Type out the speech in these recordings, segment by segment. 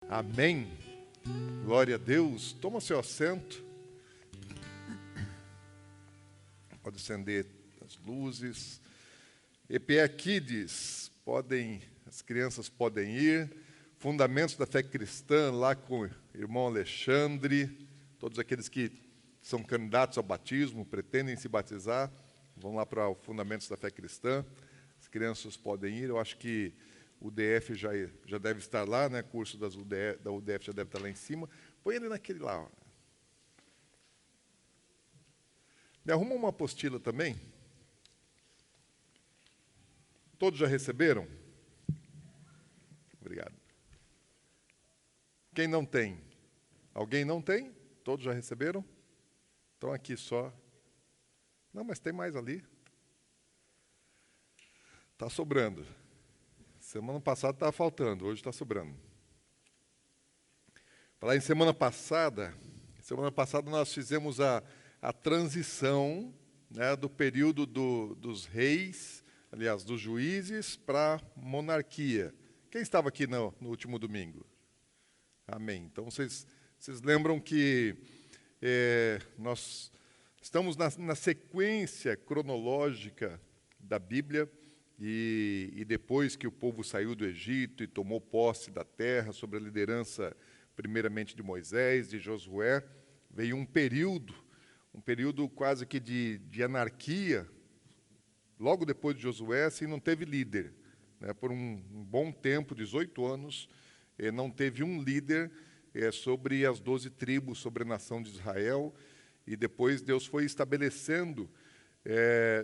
Amém. Glória a Deus. Toma seu assento. Pode acender as luzes. EPE Kids, as crianças podem ir. Fundamentos da Fé Cristã, lá com o irmão Alexandre. Todos aqueles que são candidatos ao batismo, pretendem se batizar, vão lá para o Fundamentos da Fé Cristã. As crianças podem ir. Eu acho que o DF já deve estar lá, né? O curso da UDF já deve estar lá em cima. Põe ele naquele lá. Ó. Me arruma uma apostila também. Todos já receberam? Obrigado. Quem não tem? Alguém não tem? Todos já receberam? Então aqui só. Não, mas tem mais ali. Está sobrando. Semana passada estava faltando, hoje está sobrando. Falar em semana passada nós fizemos a transição, né, do período dos reis, aliás, dos juízes, para a monarquia. Quem estava aqui no último domingo? Amém. Então, vocês lembram que nós estamos na sequência cronológica da Bíblia, e depois que o povo saiu do Egito e tomou posse da terra, sob a liderança, primeiramente, de Moisés, de Josué, veio um período quase que de anarquia. Logo depois de Josué, assim, não teve líder. Né? Por um bom tempo, 18 anos, não teve um líder sobre as 12 tribos, sobre a nação de Israel, e depois Deus foi estabelecendo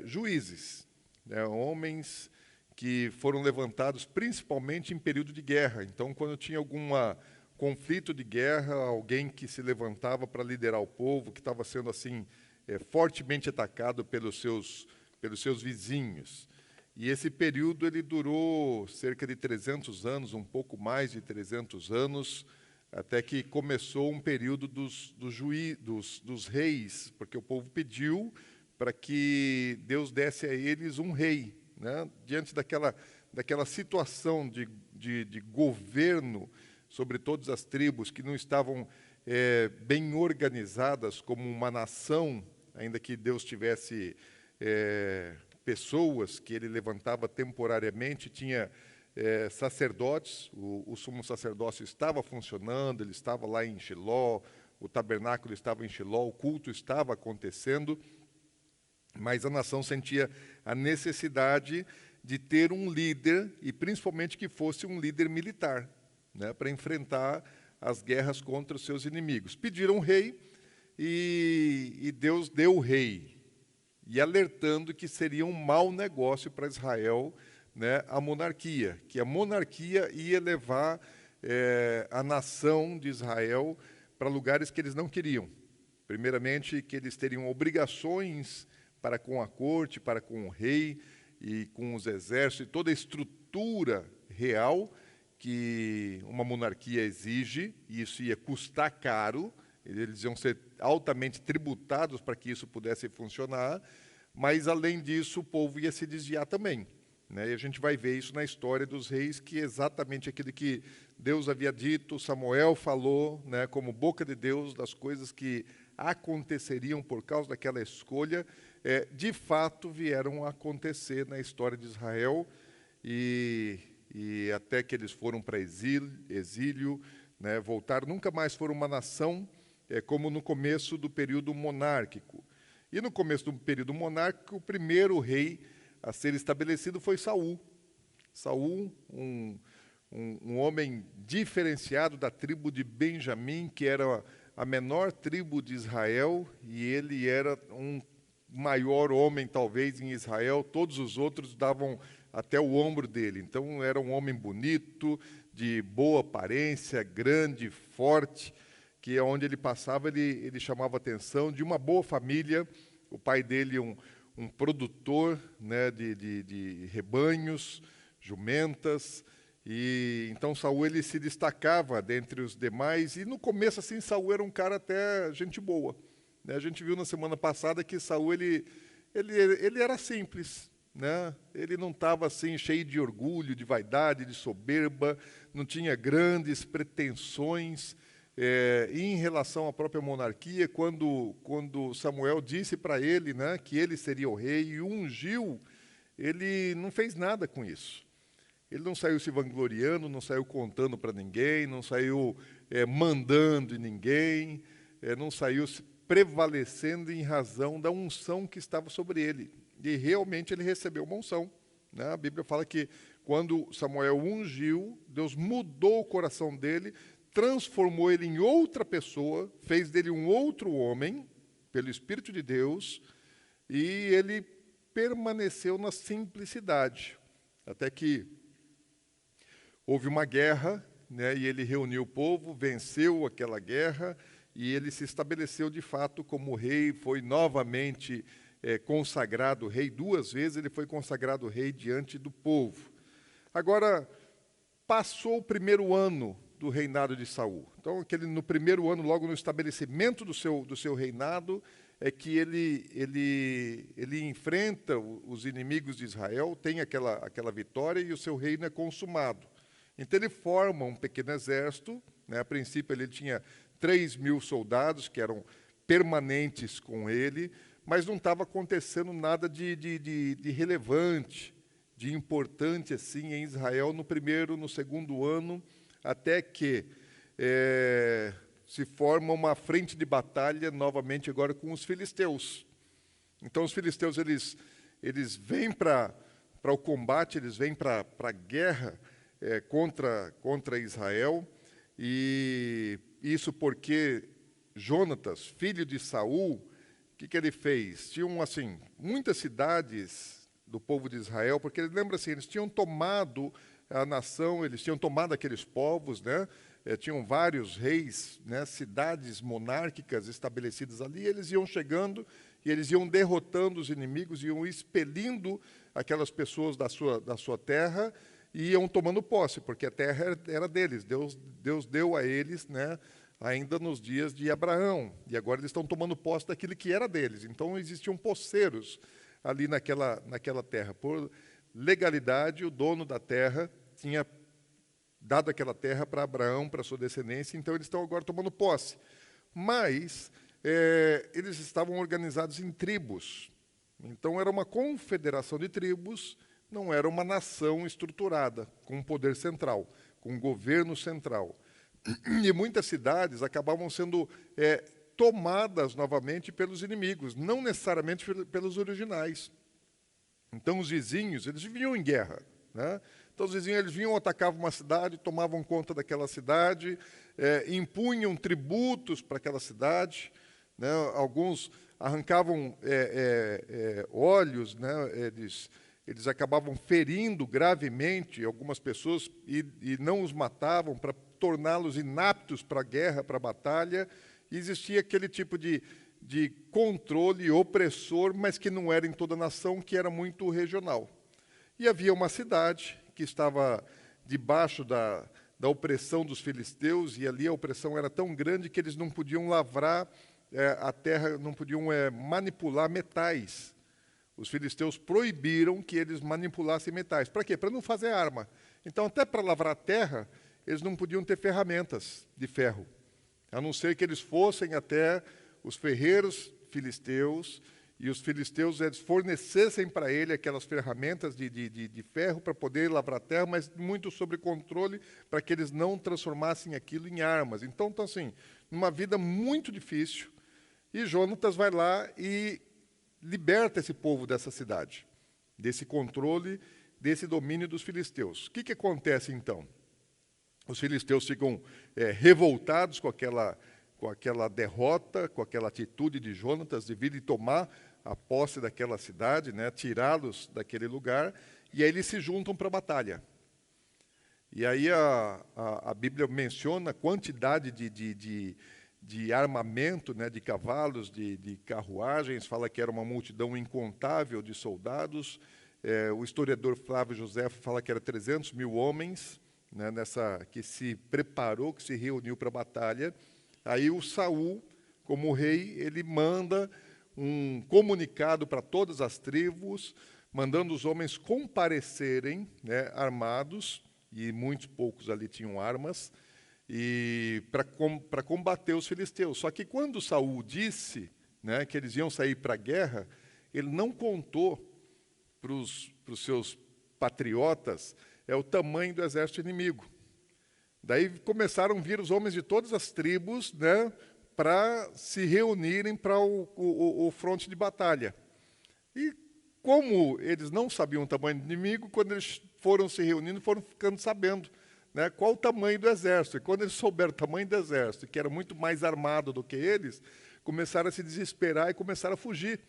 juízes, né, homens que foram levantados principalmente em período de guerra. Então, quando tinha algum conflito de guerra, alguém que se levantava para liderar o povo, que estava sendo assim fortemente atacado pelos seus vizinhos. E esse período ele durou cerca de 300 anos, um pouco mais de 300 anos, até que começou um período dos reis, porque o povo pediu para que Deus desse a eles um rei, né? Diante daquela situação de governo sobre todas as tribos que não estavam bem organizadas como uma nação, ainda que Deus tivesse pessoas que ele levantava temporariamente, tinha sacerdotes, o sumo sacerdócio estava funcionando, ele estava lá em Shiló, o tabernáculo estava em Shiló, o culto estava acontecendo, mas a nação sentia a necessidade de ter um líder, e principalmente que fosse um líder militar, né, para enfrentar as guerras contra os seus inimigos. Pediram um rei, e Deus deu o rei, e alertando que seria um mau negócio para Israel, né, a monarquia, que a monarquia ia levar a nação de Israel para lugares que eles não queriam. Primeiramente, que eles teriam obrigações para com a corte, para com o rei e com os exércitos, e toda a estrutura real que uma monarquia exige, e isso ia custar caro, eles iam ser altamente tributados para que isso pudesse funcionar, mas, além disso, o povo ia se desviar também. Né? E a gente vai ver isso na história dos reis, que é exatamente aquilo que Deus havia dito, Samuel falou, né, como boca de Deus, das coisas que aconteceriam por causa daquela escolha, de fato vieram a acontecer na história de Israel, e até que eles foram para exílio, né, voltaram, nunca mais foram uma nação, como no começo do período monárquico. E no começo do período monárquico, o primeiro rei a ser estabelecido foi Saul. Saul, um homem diferenciado da tribo de Benjamim, que era a menor tribo de Israel, e ele era um maior homem, talvez, em Israel. Todos os outros davam até o ombro dele. Então, era um homem bonito, de boa aparência, grande, forte, que onde ele passava, ele chamava atenção, de uma boa família. O pai dele, um produtor, né, de rebanhos, jumentas, e então Saul ele se destacava dentre os demais, e no começo assim Saul era um cara até gente boa, né? A gente viu na semana passada que Saul ele era simples, né? Ele não estava assim cheio de orgulho, de vaidade, de soberba, não tinha grandes pretensões. E em relação à própria monarquia, quando Samuel disse para ele, né, que ele seria o rei e o ungiu, ele não fez nada com isso. Ele não saiu se vangloriando, não saiu contando para ninguém, não saiu mandando em ninguém, não saiu prevalecendo em razão da unção que estava sobre ele. E realmente ele recebeu uma unção, né? A Bíblia fala que quando Samuel ungiu, Deus mudou o coração dele, transformou ele em outra pessoa, fez dele um outro homem, pelo Espírito de Deus, e ele permaneceu na simplicidade, até que houve uma guerra, né, e ele reuniu o povo, venceu aquela guerra, e ele se estabeleceu de fato como rei, foi novamente consagrado rei 2 vezes, ele foi consagrado rei diante do povo. Agora, passou o primeiro ano do reinado de Saul. Então, no primeiro ano, logo no estabelecimento do seu reinado, é que ele enfrenta os inimigos de Israel, tem aquela vitória e o seu reino é consumado. Então, ele forma um pequeno exército, né? A princípio, ele tinha 3.000 soldados que eram permanentes com ele, mas não estava acontecendo nada de relevante, de importante assim em Israel no primeiro, no segundo ano, até que se forma uma frente de batalha novamente agora com os filisteus. Então, os filisteus eles vêm para o combate, eles vêm para a guerra contra Israel, e isso porque Jonatas, filho de Saul, o que ele fez? Tinham assim muitas cidades do povo de Israel, porque lembra assim, eles tinham tomado a nação, eles tinham tomado aqueles povos, né? Tinham vários reis, né? Cidades monárquicas estabelecidas ali, eles iam chegando e eles iam derrotando os inimigos, iam expelindo aquelas pessoas da sua terra e iam tomando posse, porque a terra era deles. Deus deu a eles, né, ainda nos dias de Abraão, e agora eles estão tomando posse daquilo que era deles. Então, existiam posseiros ali naquela terra. Por legalidade, o dono da terra tinha dado aquela terra para Abraão, para sua descendência, então eles estão agora tomando posse. Mas eles estavam organizados em tribos. Então, era uma confederação de tribos, não era uma nação estruturada, com um poder central, com um governo central. E muitas cidades acabavam sendo tomadas novamente pelos inimigos, não necessariamente pelos originais. Então, os vizinhos, eles viviam em guerra, né? Então, os vizinhos, eles vinham, atacavam uma cidade, tomavam conta daquela cidade, impunham tributos para aquela cidade, né? Alguns arrancavam olhos, né? Eles acabavam ferindo gravemente algumas pessoas e não os matavam para torná-los inaptos para a guerra, para a batalha. E existia aquele tipo de controle opressor, mas que não era em toda a nação, que era muito regional. E havia uma cidade que estava debaixo da opressão dos filisteus, e ali a opressão era tão grande que eles não podiam lavrar a terra, não podiam manipular metais. Os filisteus proibiram que eles manipulassem metais. Para quê? Para não fazer arma. Então, até para lavrar a terra, eles não podiam ter ferramentas de ferro, a não ser que eles fossem até os ferreiros filisteus, e os filisteus eles fornecessem para ele aquelas ferramentas de ferro para poder lavrar a terra, mas muito sob controle, para que eles não transformassem aquilo em armas. Então, assim, numa vida muito difícil, e Jonatas vai lá e liberta esse povo dessa cidade, desse controle, desse domínio dos filisteus. O que acontece, então? Os filisteus ficam revoltados com aquela derrota, com aquela atitude de Jonatas de vir e tomar a posse daquela cidade, né, tirá-los daquele lugar, e aí eles se juntam para a batalha. E aí a Bíblia menciona a quantidade de armamento, né, de cavalos, de carruagens, fala que era uma multidão incontável de soldados. O historiador Flávio José fala que era 300.000 homens, né, que se preparou, que se reuniu para a batalha. Aí o Saul, como rei, ele manda um comunicado para todas as tribos, mandando os homens comparecerem, né, armados, e muitos poucos ali tinham armas, e para combater os filisteus. Só que quando Saul disse, né, que eles iam sair para a guerra, ele não contou para os seus patriotas o tamanho do exército inimigo. Daí começaram a vir os homens de todas as tribos, né, para se reunirem para o fronte de batalha. E como eles não sabiam o tamanho do inimigo, quando eles foram se reunindo, foram ficando sabendo, né, qual o tamanho do exército. E quando eles souberam o tamanho do exército, que era muito mais armado do que eles, começaram a se desesperar e começaram a fugir.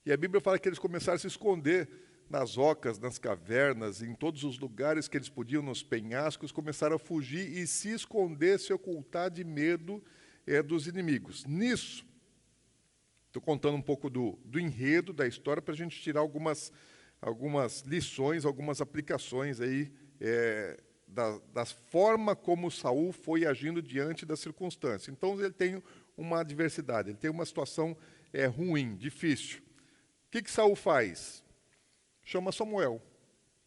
E a Bíblia fala que eles começaram a se esconder nas ocas, nas cavernas, em todos os lugares que eles podiam, nos penhascos, começaram a fugir e se esconder, se ocultar de medo dos inimigos. Nisso, estou contando um pouco do enredo da história para a gente tirar algumas lições, algumas aplicações aí, da forma como Saul foi agindo diante das circunstâncias. Então, ele tem uma adversidade, ele tem uma situação ruim, difícil. O que Saul faz? Chama Samuel.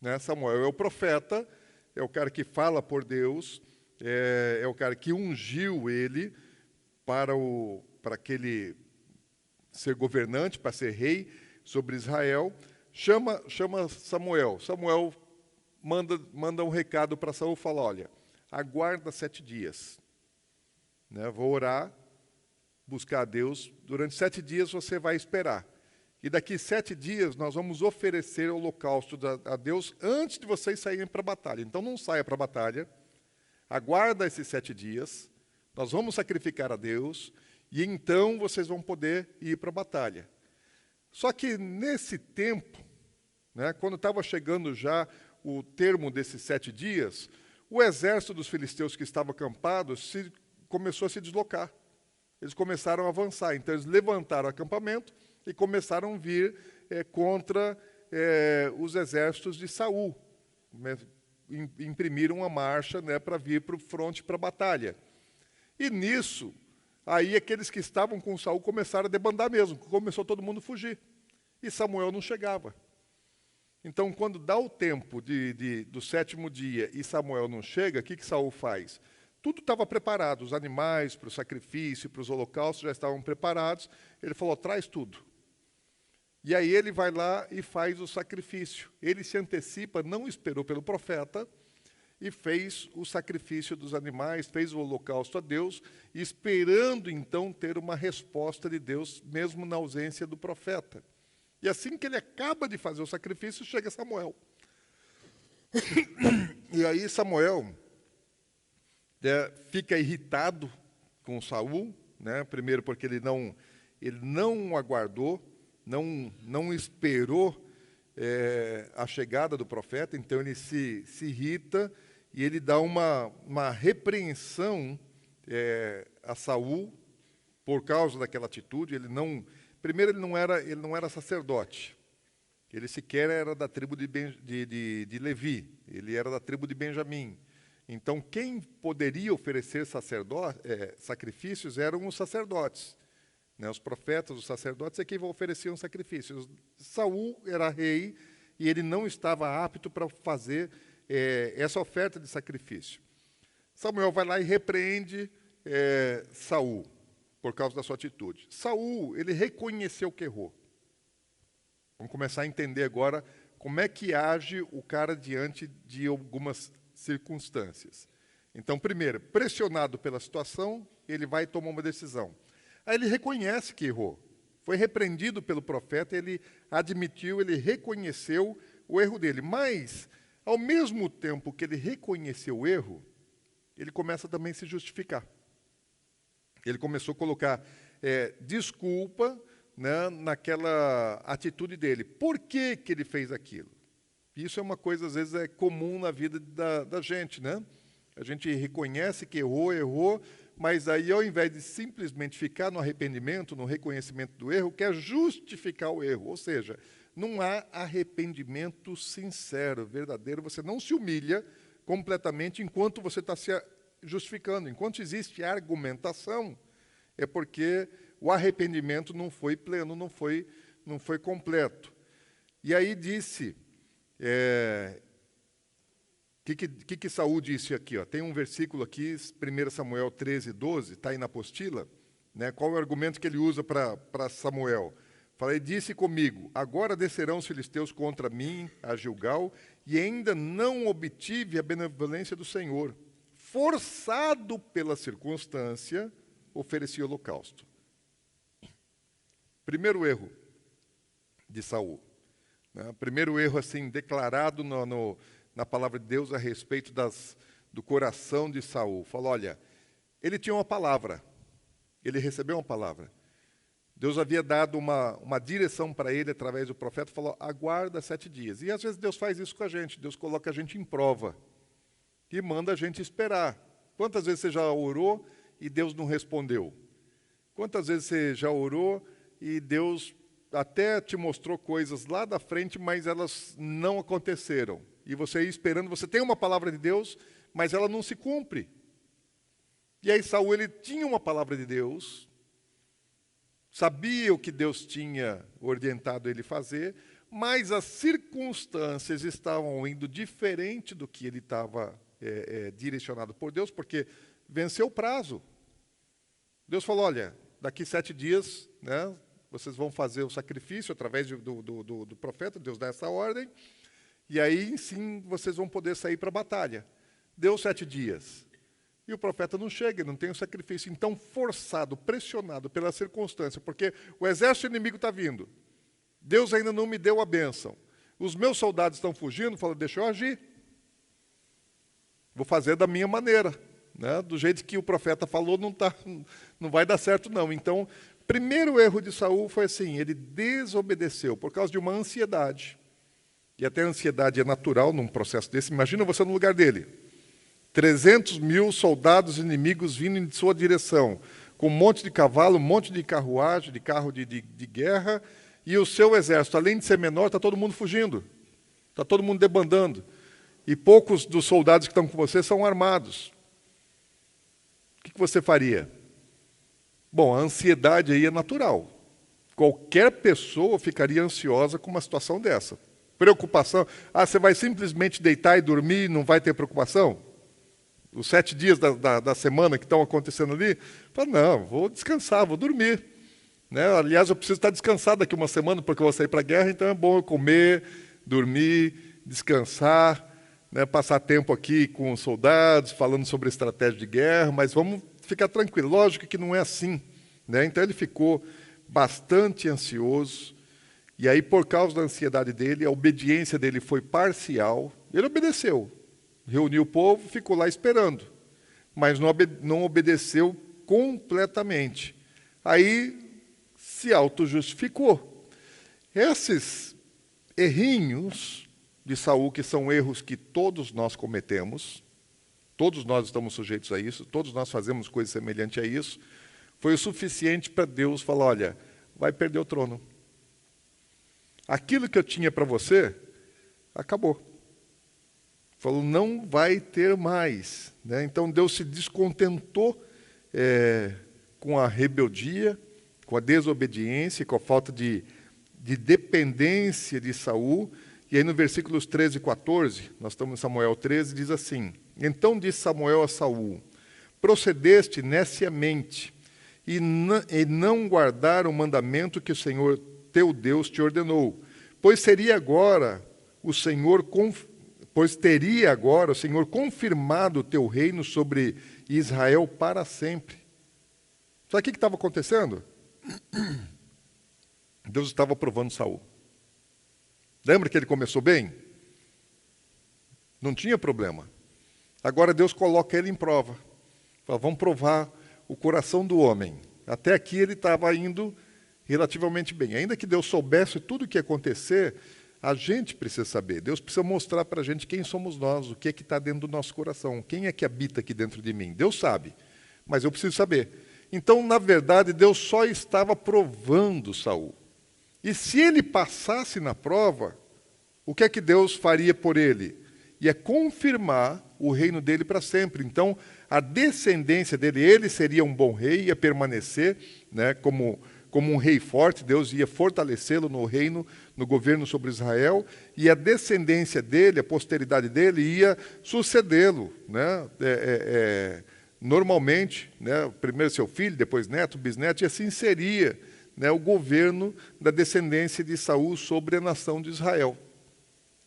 Né? Samuel é o profeta, é o cara que fala por Deus, é o cara que ungiu ele para aquele ser governante, para ser rei sobre Israel. Chama Samuel. Samuel manda um recado para Saul, fala, olha, aguarda 7 dias. Né? Vou orar, buscar a Deus. Durante 7 dias você vai esperar. E daqui 7 dias nós vamos oferecer holocausto a Deus antes de vocês saírem para a batalha. Então não saia para a batalha, aguarda esses 7 dias, nós vamos sacrificar a Deus, e então vocês vão poder ir para a batalha. Só que nesse tempo, né, quando estava chegando já o termo desses 7 dias, o exército dos filisteus que estava acampado começou a se deslocar. Eles começaram a avançar, então eles levantaram o acampamento e começaram a vir contra os exércitos de Saul. Imprimiram uma marcha, né, para vir para o fronte, para a batalha. E nisso, aí aqueles que estavam com Saul começaram a debandar mesmo, começou todo mundo a fugir. E Samuel não chegava. Então, quando dá o tempo do 7º dia e Samuel não chega, o que Saul faz? Tudo estava preparado, os animais para o sacrifício, para os holocaustos já estavam preparados. Ele falou, traz tudo. E aí ele vai lá e faz o sacrifício. Ele se antecipa, não esperou pelo profeta, e fez o sacrifício dos animais, fez o holocausto a Deus, esperando então ter uma resposta de Deus, mesmo na ausência do profeta. E assim que ele acaba de fazer o sacrifício, chega Samuel. E aí Samuel fica irritado com Saul, né? Primeiro porque ele não aguardou, não esperou a chegada do profeta, então ele se irrita e ele dá uma repreensão a Saul por causa daquela atitude. Primeiro, ele não era sacerdote, ele sequer era da tribo de Levi, ele era da tribo de Benjamim. Então, quem poderia oferecer sacrifícios eram os sacerdotes. Né? Os profetas, os sacerdotes é quem ofereciam sacrifícios. Saul era rei e ele não estava apto para fazer essa oferta de sacrifício. Samuel vai lá e repreende Saul por causa da sua atitude. Saul, ele reconheceu que errou. Vamos começar a entender agora como é que age o cara diante de algumas circunstâncias. Então, primeiro, pressionado pela situação, ele vai tomar uma decisão. Aí ele reconhece que errou. Foi repreendido pelo profeta, ele admitiu, ele reconheceu o erro dele. Mas, ao mesmo tempo que ele reconheceu o erro, ele começa também a se justificar. Ele começou a colocar desculpa, né, naquela atitude dele. Por que ele fez aquilo? Isso é uma coisa, às vezes, comum na vida da gente, né? A gente reconhece que errou, mas aí, ao invés de simplesmente ficar no arrependimento, no reconhecimento do erro, quer justificar o erro. Ou seja, não há arrependimento sincero, verdadeiro. Você não se humilha completamente enquanto você está se justificando. Enquanto existe argumentação, é porque o arrependimento não foi pleno, não foi completo. E aí disse, que Saul disse aqui? Ó? Tem um versículo aqui, 1 Samuel 13, 12, está aí na apostila. Né? Qual é o argumento que ele usa para Samuel? Fala, ele disse comigo, agora descerão os filisteus contra mim, a Gilgal, e ainda não obtive a benevolência do Senhor. Forçado pela circunstância, ofereci holocausto. Primeiro erro de Saul. Né? Primeiro erro assim, declarado na palavra de Deus a respeito do coração de Saul. Falou, olha, ele tinha uma palavra, ele recebeu uma palavra. Deus havia dado uma direção para ele através do profeta, falou, aguarda 7 dias. E às vezes Deus faz isso com a gente, Deus coloca a gente em prova e manda a gente esperar. Quantas vezes você já orou e Deus não respondeu? Quantas vezes você já orou e Deus até te mostrou coisas lá da frente, mas elas não aconteceram? E você ia esperando, você tem uma palavra de Deus, mas ela não se cumpre. E aí Saul, ele tinha uma palavra de Deus, sabia o que Deus tinha orientado ele fazer, mas as circunstâncias estavam indo diferente do que ele estava direcionado por Deus, porque venceu o prazo. Deus falou, olha, daqui 7 dias, né, vocês vão fazer o sacrifício através do profeta, Deus dá essa ordem, e aí sim vocês vão poder sair para a batalha. Deu 7 dias. E o profeta não chega, não tem o sacrifício. Então, forçado, pressionado pela circunstância, porque o exército inimigo está vindo. Deus ainda não me deu a bênção. Os meus soldados estão fugindo, fala, deixa eu agir. Vou fazer da minha maneira. Né? Do jeito que o profeta falou, não vai dar certo, não. Então, primeiro erro de Saul foi assim, ele desobedeceu por causa de uma ansiedade. E até a ansiedade é natural num processo desse. Imagina você no lugar dele. 300 mil soldados inimigos vindo em sua direção, com um monte de cavalo, um monte de carruagem, de carro de guerra, e o seu exército, além de ser menor, está todo mundo fugindo, está todo mundo debandando, e poucos dos soldados que estão com você são armados. O que você faria? Bom, a ansiedade aí é natural. Qualquer pessoa ficaria ansiosa com uma situação dessa. Preocupação. Você vai simplesmente deitar e dormir e não vai ter preocupação? Os 7 dias da semana que estão acontecendo ali, fala, não, vou descansar, vou dormir. Né? Aliás, eu preciso estar descansado daqui uma semana, porque eu vou sair para a guerra, então é bom eu comer, dormir, descansar, né? Passar tempo aqui com os soldados, falando sobre estratégia de guerra, mas vamos ficar tranquilo. Lógico que não é assim. Né? Então ele ficou bastante ansioso, e aí, por causa da ansiedade dele, a obediência dele foi parcial, ele obedeceu. Reuniu o povo, ficou lá esperando, mas não obedeceu completamente. Aí se autojustificou. Esses errinhos de Saul, que são erros que todos nós cometemos, todos nós estamos sujeitos a isso, todos nós fazemos coisas semelhantes a isso, foi o suficiente para Deus falar, olha, vai perder o trono. Aquilo que eu tinha para você, acabou. Falou, não vai ter mais. Né? Então, Deus se descontentou com a rebeldia, com a desobediência, com a falta de dependência de Saul. E aí, no versículos 13 e 14, nós estamos em Samuel 13, diz assim, então disse Samuel a Saul, procedeste neciamente, e não guardar o mandamento que o Senhor teu Deus te ordenou, pois teria agora o Senhor confirmado o teu reino sobre Israel para sempre. Sabe o que estava acontecendo? Deus estava provando Saul. Lembra que ele começou bem? Não tinha problema. Agora Deus coloca ele em prova. Fala, vamos provar o coração do homem. Até aqui ele estava indo relativamente bem. Ainda que Deus soubesse tudo o que ia acontecer, a gente precisa saber. Deus precisa mostrar para a gente quem somos nós, o que é que está dentro do nosso coração, quem é que habita aqui dentro de mim. Deus sabe, mas eu preciso saber. Então, na verdade, Deus só estava provando Saul. E se ele passasse na prova, o que é que Deus faria por ele? Ia confirmar o reino dele para sempre. Então, a descendência dele, ele seria um bom rei, ia permanecer, né, como como um rei forte, Deus ia fortalecê-lo no reino, no governo sobre Israel, e a descendência dele, a posteridade dele, ia sucedê-lo, né? Normalmente, né? Primeiro seu filho, depois neto, bisneto, e assim seria, né, o governo da descendência de Saul sobre a nação de Israel.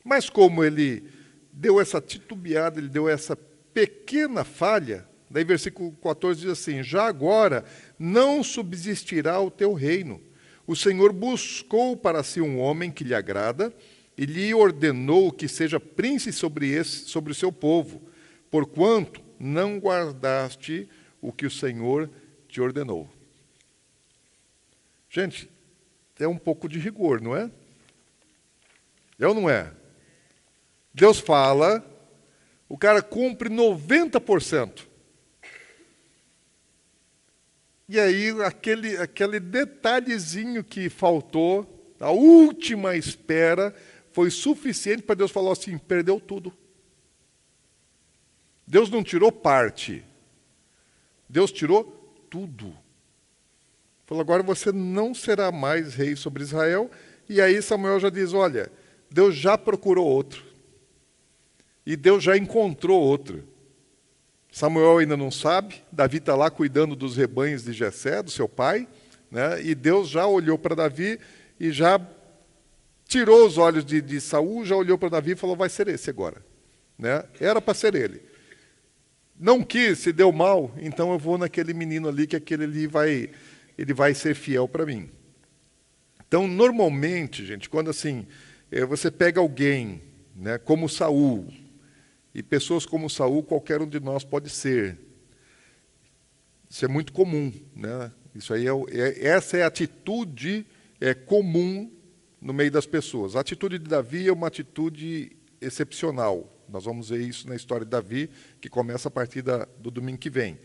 Mas como ele deu essa titubeada, ele deu essa pequena falha, daí versículo 14 diz assim: já agora não subsistirá o teu reino. O Senhor buscou para si um homem que lhe agrada e lhe ordenou que seja príncipe sobre o seu povo, porquanto não guardaste o que o Senhor te ordenou. Gente, é um pouco de rigor, não é? É ou não é? Deus fala, o cara cumpre 90%. E aí, aquele detalhezinho que faltou, a última espera, foi suficiente para Deus falar assim: perdeu tudo. Deus não tirou parte. Deus tirou tudo. Falou: agora você não será mais rei sobre Israel. E aí Samuel já diz: olha, Deus já procurou outro. E Deus já encontrou outro. Samuel ainda não sabe, Davi está lá cuidando dos rebanhos de Jessé, do seu pai, né? E Deus já olhou para Davi e já tirou os olhos de Saul, já olhou para Davi e falou: vai ser esse agora. Né? Era para ser ele. Não quis, se deu mal, então eu vou naquele menino ali, que aquele ali ele vai ser fiel para mim. Então, normalmente, gente, quando assim, você pega alguém, né, como Saul, e pessoas como Saul, qualquer um de nós pode ser. Isso é muito comum, né? Isso aí essa é a atitude comum no meio das pessoas. A atitude de Davi é uma atitude excepcional. Nós vamos ver isso na história de Davi, que começa a partir do domingo que vem.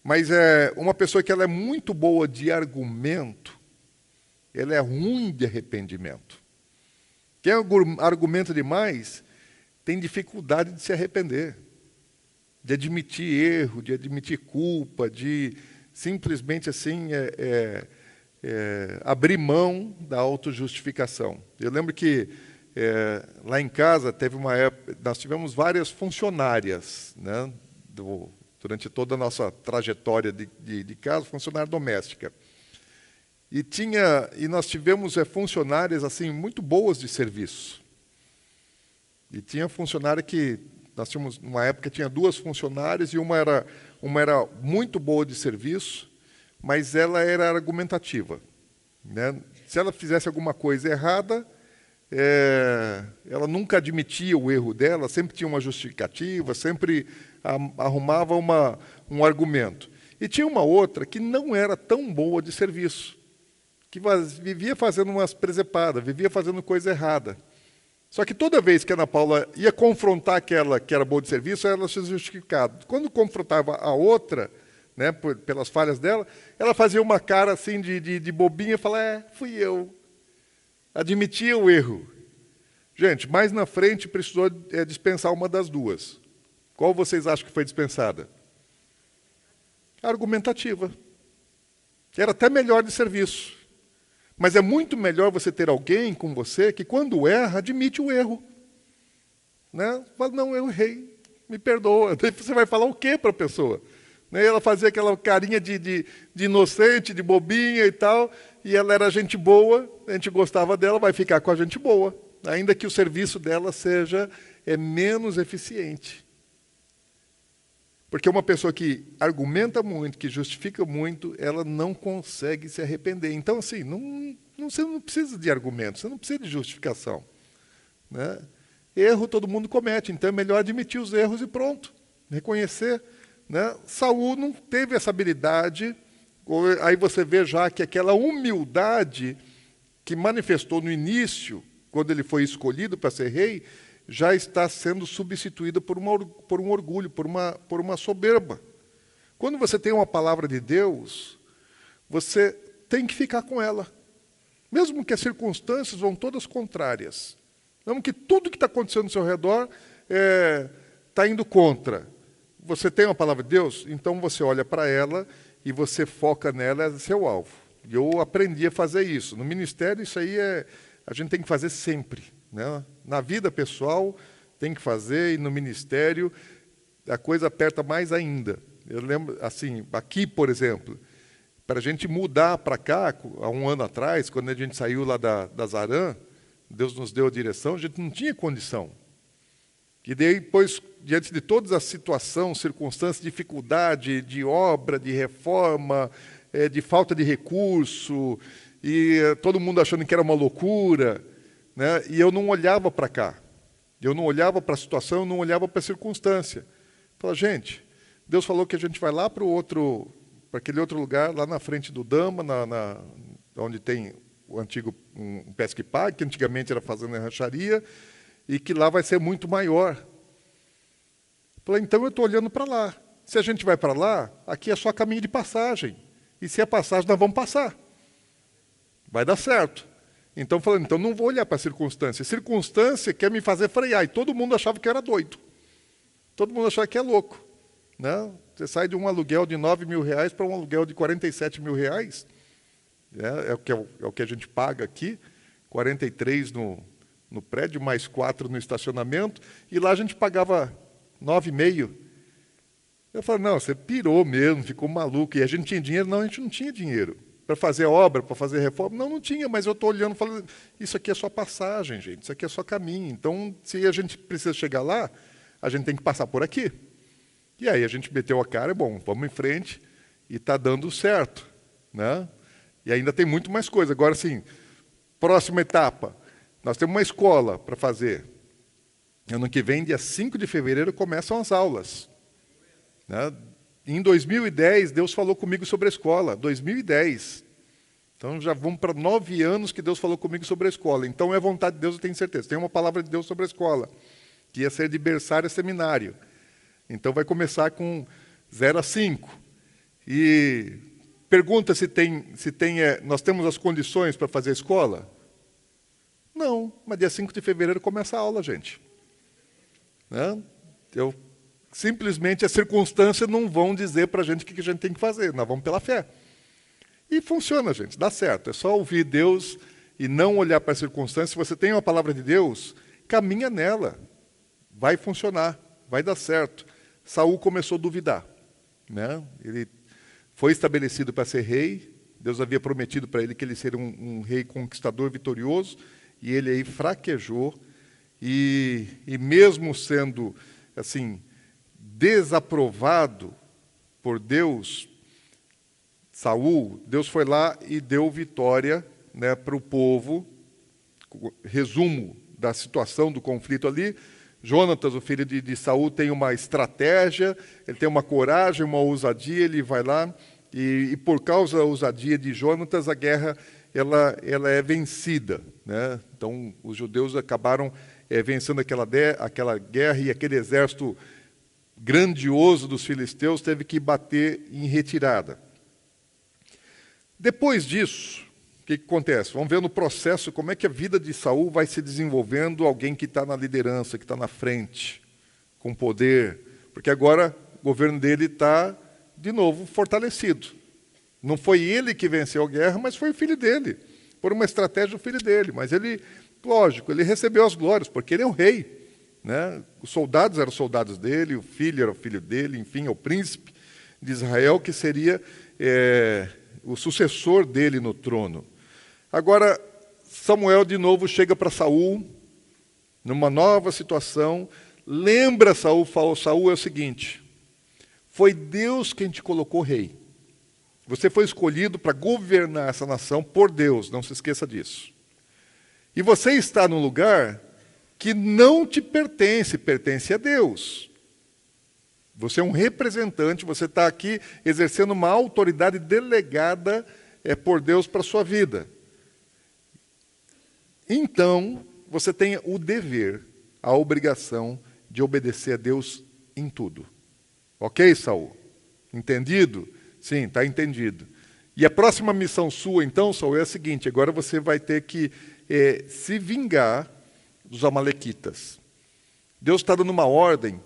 Mas uma pessoa que ela é muito boa de argumento, ela é ruim de arrependimento. Quem argumenta demais tem dificuldade de se arrepender, de admitir erro, de admitir culpa, de simplesmente assim abrir mão da autojustificação. Eu lembro que lá em casa teve uma época, nós tivemos várias funcionárias, né, durante toda a nossa trajetória de casa, funcionária doméstica. E nós tivemos funcionárias assim muito boas de serviço. E tinha funcionária que, nós tínhamos, numa época, tinha 2 funcionárias, e uma era muito boa de serviço, mas ela era argumentativa. Né? Se ela fizesse alguma coisa errada, ela nunca admitia o erro dela, sempre tinha uma justificativa, sempre arrumava um argumento. E tinha uma outra que não era tão boa de serviço, que vivia fazendo umas presepadas, vivia fazendo coisa errada. Só que toda vez que a Ana Paula ia confrontar aquela que era boa de serviço, ela se justificava. Quando confrontava a outra, né, pelas falhas dela, ela fazia uma cara assim de bobinha e falava: fui eu. Admitia o erro. Gente, mais na frente precisou dispensar uma das 2. Qual vocês acham que foi dispensada? A argumentativa. Era até melhor de serviço. Mas é muito melhor você ter alguém com você que, quando erra, admite o erro. Né? Fala: não, eu errei, me perdoa. Daí você vai falar o quê para a pessoa? Né? Ela fazia aquela carinha de inocente, de bobinha e tal, e ela era gente boa, a gente gostava dela, vai ficar com a gente boa, ainda que o serviço dela seja menos eficiente. Porque uma pessoa que argumenta muito, que justifica muito, ela não consegue se arrepender. Então, assim, você não precisa de argumentos, você não precisa de justificação. Né? Erro todo mundo comete, então é melhor admitir os erros e pronto, reconhecer. Né? Saul não teve essa habilidade, aí você vê já que aquela humildade que manifestou no início, quando ele foi escolhido para ser rei, já está sendo substituída por um orgulho, por uma soberba. Quando você tem uma palavra de Deus, você tem que ficar com ela. Mesmo que as circunstâncias vão todas contrárias. Mesmo que tudo que está acontecendo ao seu redor está indo contra. Você tem uma palavra de Deus? Então você olha para ela e você foca nela, é seu alvo. E eu aprendi a fazer isso. No ministério, isso aí a gente tem que fazer sempre, né? Na vida pessoal, tem que fazer, e no ministério, a coisa aperta mais ainda. Eu lembro, assim, aqui, por exemplo, para a gente mudar para cá, há um ano atrás, quando a gente saiu lá da Zarã, Deus nos deu a direção, a gente não tinha condição. E depois, diante de todas as situações, circunstâncias, dificuldade de obra, de reforma, de falta de recurso, e todo mundo achando que era uma loucura, né? E eu não olhava para cá. Eu não olhava para a situação, eu não olhava para a circunstância. Falei, gente, Deus falou que a gente vai lá para aquele outro lugar, lá na frente do Dama, onde tem o antigo Pesca e Pague, que antigamente era fazenda e rancharia, e que lá vai ser muito maior. Falei, então eu estou olhando para lá. Se a gente vai para lá, aqui é só caminho de passagem. E se é passagem, nós vamos passar. Vai dar certo. Então, falando, então não vou olhar para a circunstância. Circunstância quer me fazer frear. E todo mundo achava que eu era doido. Todo mundo achava que é louco. Né? Você sai de um aluguel de R$9.000 para um aluguel de R$47.000. É o que a gente paga aqui. 43 no prédio, mais 4 no estacionamento. E lá a gente pagava 9,5. Eu falei, não, você pirou mesmo, ficou maluco. E a gente tinha dinheiro? Não, a gente não tinha dinheiro. Para fazer obra, para fazer reforma? Não tinha, mas eu estou olhando e falando, isso aqui é só passagem, gente, isso aqui é só caminho. Então, se a gente precisa chegar lá, a gente tem que passar por aqui. E aí a gente meteu a cara, bom, vamos em frente, e está dando certo. Né? E ainda tem muito mais coisa. Agora, sim, próxima etapa, nós temos uma escola para fazer. Ano que vem, dia 5 de fevereiro, começam as aulas. Né? Em 2010, Deus falou comigo sobre a escola. 2010. Então, já vamos para 9 anos que Deus falou comigo sobre a escola. Então, é vontade de Deus, eu tenho certeza. Tem uma palavra de Deus sobre a escola, que ia ser de berçário a seminário. Então, vai começar com 0 a 5. E pergunta nós temos as condições para fazer a escola? Não, mas dia 5 de fevereiro começa a aula, gente. Né? Simplesmente as circunstâncias não vão dizer para a gente o que a gente tem que fazer. Nós vamos pela fé. E funciona, gente, dá certo. É só ouvir Deus e não olhar para as circunstâncias. Se você tem uma palavra de Deus, caminha nela. Vai funcionar, vai dar certo. Saul começou a duvidar. Né? Ele foi estabelecido para ser rei. Deus havia prometido para ele que ele seria um rei conquistador vitorioso. E ele aí fraquejou. E mesmo sendo assim, desaprovado por Deus, Saul, Deus foi lá e deu vitória, né, para o povo. Resumo da situação do conflito ali. Jonatas, o filho de Saul, tem uma estratégia, ele tem uma coragem, uma ousadia, ele vai lá e por causa da ousadia de Jonatas, a guerra ela é vencida. Né? Então, os judeus acabaram vencendo aquela guerra, e aquele exército grandioso dos filisteus teve que bater em retirada. Depois disso, o que acontece? Vamos ver no processo como é que a vida de Saul vai se desenvolvendo, alguém que está na liderança, que está na frente, com poder, porque agora o governo dele está, de novo, fortalecido. Não foi ele que venceu a guerra, mas foi o filho dele, por uma estratégia do filho dele. Mas ele, lógico, ele recebeu as glórias, porque ele é o rei. Né? Os soldados eram soldados dele, o filho era o filho dele, enfim, é o príncipe de Israel, que seria o sucessor dele no trono. Agora, Samuel de novo chega para Saul, numa nova situação, lembra Saul, fala, Saul, é o seguinte, foi Deus quem te colocou rei. Você foi escolhido para governar essa nação por Deus, não se esqueça disso. E você está num lugar que não te pertence, pertence a Deus. Você é um representante, você está aqui exercendo uma autoridade delegada por Deus para a sua vida. Então, você tem o dever, a obrigação de obedecer a Deus em tudo. Ok, Saul? Entendido? Sim, está entendido. E a próxima missão sua, então, Saul, é a seguinte, agora você vai ter que se vingar dos amalequitas. Deus está dando uma ordem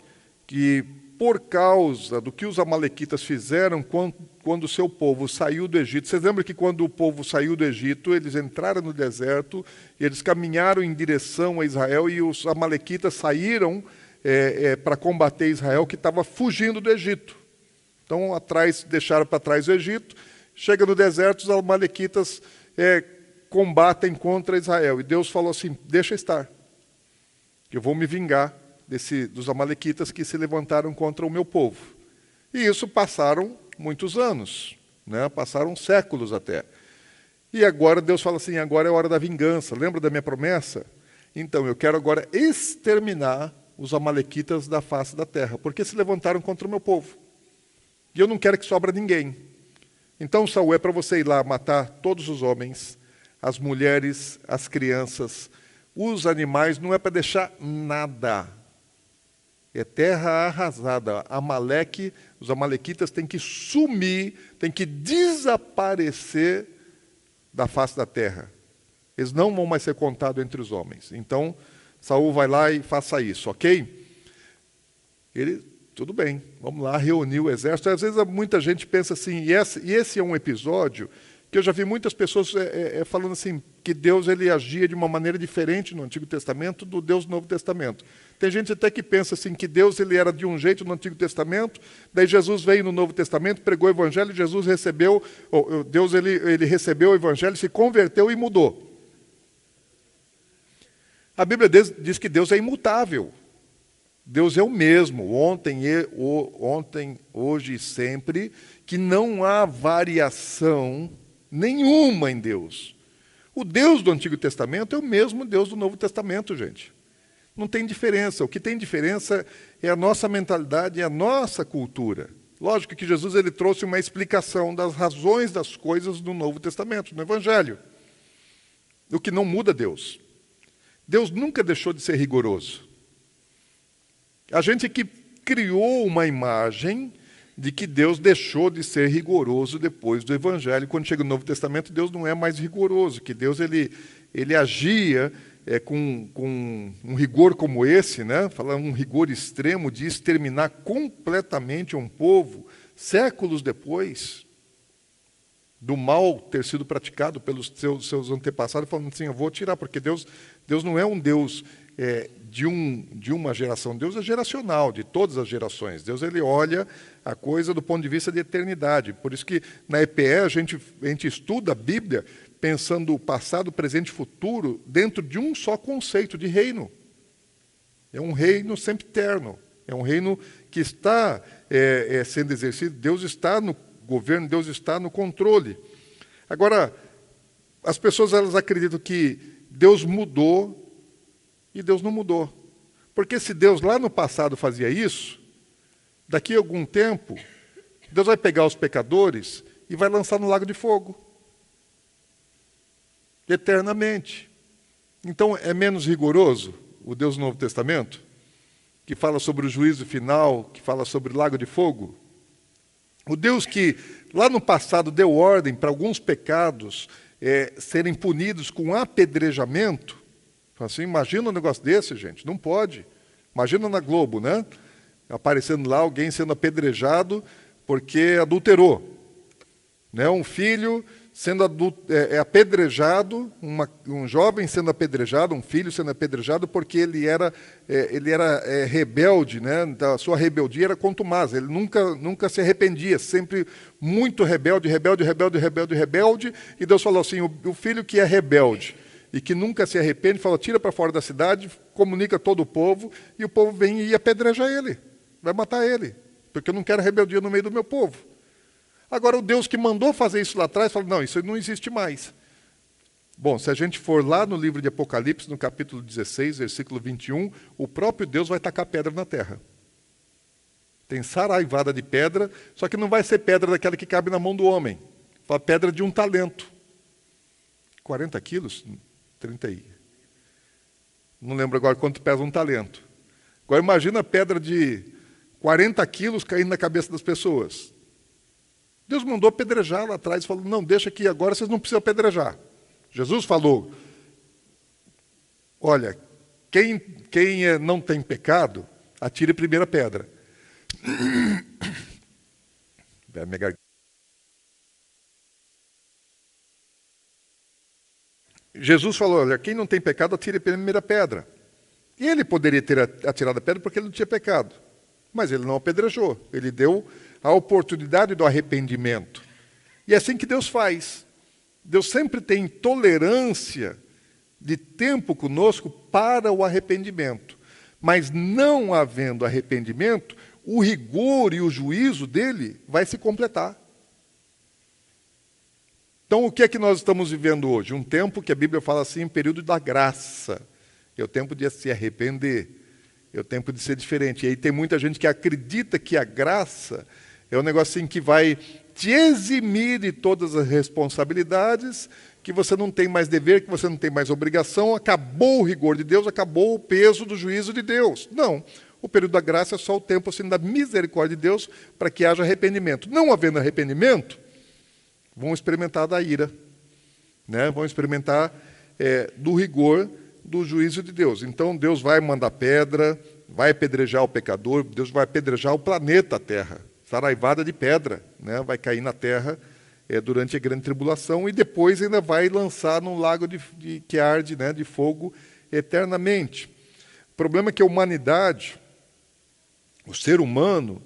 que por causa do que os amalequitas fizeram quando o seu povo saiu do Egito. Vocês lembram que quando o povo saiu do Egito, eles entraram no deserto, e eles caminharam em direção a Israel, e os amalequitas saíram para combater Israel, que estava fugindo do Egito. Então, deixaram para trás o Egito, chega no deserto, os amalequitas combatem contra Israel. E Deus falou assim, deixa estar, eu vou me vingar dos amalequitas que se levantaram contra o meu povo. E isso passaram muitos anos, né? Passaram séculos até. E agora Deus fala assim, agora é hora da vingança. Lembra da minha promessa? Então, eu quero agora exterminar os amalequitas da face da terra, porque se levantaram contra o meu povo. E eu não quero que sobra ninguém. Então, Saul, é para você ir lá matar todos os homens, as mulheres, as crianças, os animais, não é para deixar nada. É terra arrasada. Os amalequitas têm que sumir, têm que desaparecer da face da terra. Eles não vão mais ser contados entre os homens. Então, Saul vai lá e faça isso, ok? Tudo bem, vamos lá, reunir o exército. Às vezes muita gente pensa assim, e esse é um episódio que eu já vi muitas pessoas falando assim, que Deus ele agia de uma maneira diferente no Antigo Testamento do Deus do Novo Testamento. Tem gente até que pensa assim, que Deus ele era de um jeito no Antigo Testamento, daí Jesus veio no Novo Testamento, pregou o Evangelho, Jesus recebeu, Deus ele recebeu o Evangelho, se converteu e mudou. A Bíblia diz que Deus é imutável. Deus é o mesmo, ontem, hoje e sempre, que não há variação nenhuma em Deus. O Deus do Antigo Testamento é o mesmo Deus do Novo Testamento, gente. Não tem diferença. O que tem diferença é a nossa mentalidade e a nossa cultura. Lógico que Jesus ele trouxe uma explicação das razões das coisas do Novo Testamento, no Evangelho. O que não muda Deus. Deus nunca deixou de ser rigoroso. A gente que criou uma imagem de que Deus deixou de ser rigoroso depois do Evangelho. Quando chega no Novo Testamento, Deus não é mais rigoroso, que Deus ele agia com um rigor como esse, né? Fala um rigor extremo de exterminar completamente um povo, séculos depois do mal ter sido praticado pelos seus antepassados, falando assim, eu vou tirar, porque Deus não é um Deus de uma geração. Deus é geracional, de todas as gerações. Deus ele olha a coisa do ponto de vista de eternidade. Por isso que na EPE a gente estuda a Bíblia pensando o passado, presente e futuro dentro de um só conceito de reino. É um reino sempre eterno. É um reino que está sendo exercido. Deus está no governo, Deus está no controle. Agora, as pessoas elas acreditam que Deus mudou e Deus não mudou. Porque se Deus lá no passado fazia isso, daqui a algum tempo, Deus vai pegar os pecadores e vai lançar no lago de fogo. Eternamente. Então, é menos rigoroso o Deus do Novo Testamento, que fala sobre o juízo final, que fala sobre o lago de fogo? O Deus que lá no passado deu ordem para alguns pecados serem punidos com apedrejamento. Assim, imagina um negócio desse, gente, não pode. Imagina na Globo, né? Aparecendo lá alguém sendo apedrejado porque adulterou. Né? Um filho sendo apedrejado, um jovem sendo apedrejado, um filho sendo apedrejado porque ele era rebelde, né? A sua rebeldia era contumaz, ele nunca se arrependia, sempre muito rebelde, e Deus falou assim, o filho que é rebelde e que nunca se arrepende, fala, tira para fora da cidade, comunica a todo o povo, e o povo vem e apedreja ele, vai matar ele, porque eu não quero rebeldia no meio do meu povo. Agora, o Deus que mandou fazer isso lá atrás, fala, não, isso não existe mais. Bom, se a gente for lá no livro de Apocalipse, no capítulo 16, versículo 21, o próprio Deus vai tacar pedra na terra. Tem saraivada de pedra, só que não vai ser pedra daquela que cabe na mão do homem. Fala pedra de um talento. 40 quilos? 30 aí. Não lembro agora quanto pesa um talento. Agora imagina a pedra de 40 quilos caindo na cabeça das pessoas. Deus mandou apedrejar lá atrás, falou, não, deixa aqui, agora vocês não precisam apedrejar. Jesus falou, olha, quem não tem pecado, atire a primeira pedra. Minha garganta. Jesus falou, olha, quem não tem pecado, atire a primeira pedra. E ele poderia ter atirado a pedra porque ele não tinha pecado. Mas ele não apedrejou. Ele deu a oportunidade do arrependimento. E é assim que Deus faz. Deus sempre tem tolerância de tempo conosco para o arrependimento. Mas não havendo arrependimento, o rigor e o juízo dele vai se completar. Então, o que é que nós estamos vivendo hoje? Um tempo que a Bíblia fala assim, um período da graça. É o tempo de se arrepender. É o tempo de ser diferente. E aí tem muita gente que acredita que a graça é um negócio assim que vai te eximir de todas as responsabilidades, que você não tem mais dever, que você não tem mais obrigação, acabou o rigor de Deus, acabou o peso do juízo de Deus. Não. O período da graça é só o tempo assim, da misericórdia de Deus para que haja arrependimento. Não havendo arrependimento, vão experimentar da ira, né? Vão experimentar do rigor do juízo de Deus. Então, Deus vai mandar pedra, vai apedrejar o pecador, Deus vai apedrejar o planeta Terra, saraivada de pedra, né? Vai cair na Terra durante a grande tribulação e depois ainda vai lançar num lago que arde, né, de fogo eternamente. O problema é que a humanidade, o ser humano,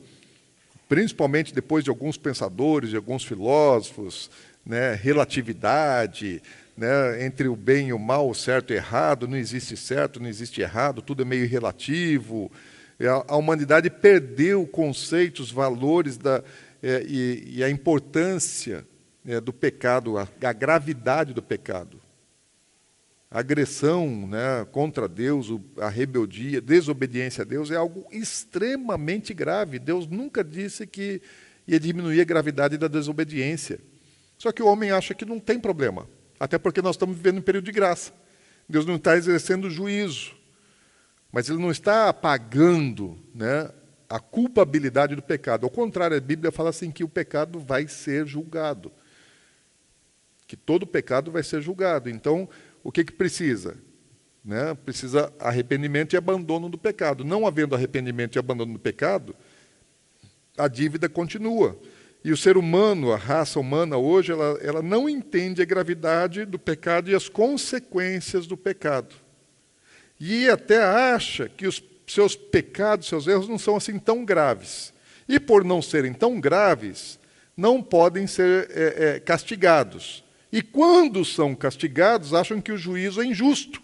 principalmente depois de alguns pensadores, de alguns filósofos, né, relatividade, né, entre o bem e o mal, o certo e o errado, não existe certo, não existe errado, tudo é meio relativo. A humanidade perdeu conceitos, valores e a importância do pecado, a gravidade do pecado. A agressão, né, contra Deus, a rebeldia, desobediência a Deus é algo extremamente grave. Deus nunca disse que ia diminuir a gravidade da desobediência. Só que o homem acha que não tem problema, até porque nós estamos vivendo um período de graça. Deus não está exercendo juízo, mas Ele não está apagando, né, a culpabilidade do pecado. Ao contrário, a Bíblia fala assim que o pecado vai ser julgado, que todo pecado vai ser julgado. Então, o que precisa? Né? Precisa arrependimento e abandono do pecado. Não havendo arrependimento e abandono do pecado, a dívida continua. E o ser humano, a raça humana hoje, ela não entende a gravidade do pecado e as consequências do pecado. E até acha que os seus pecados, seus erros não são assim tão graves. E por não serem tão graves, não podem ser castigados. E quando são castigados, acham que o juízo é injusto.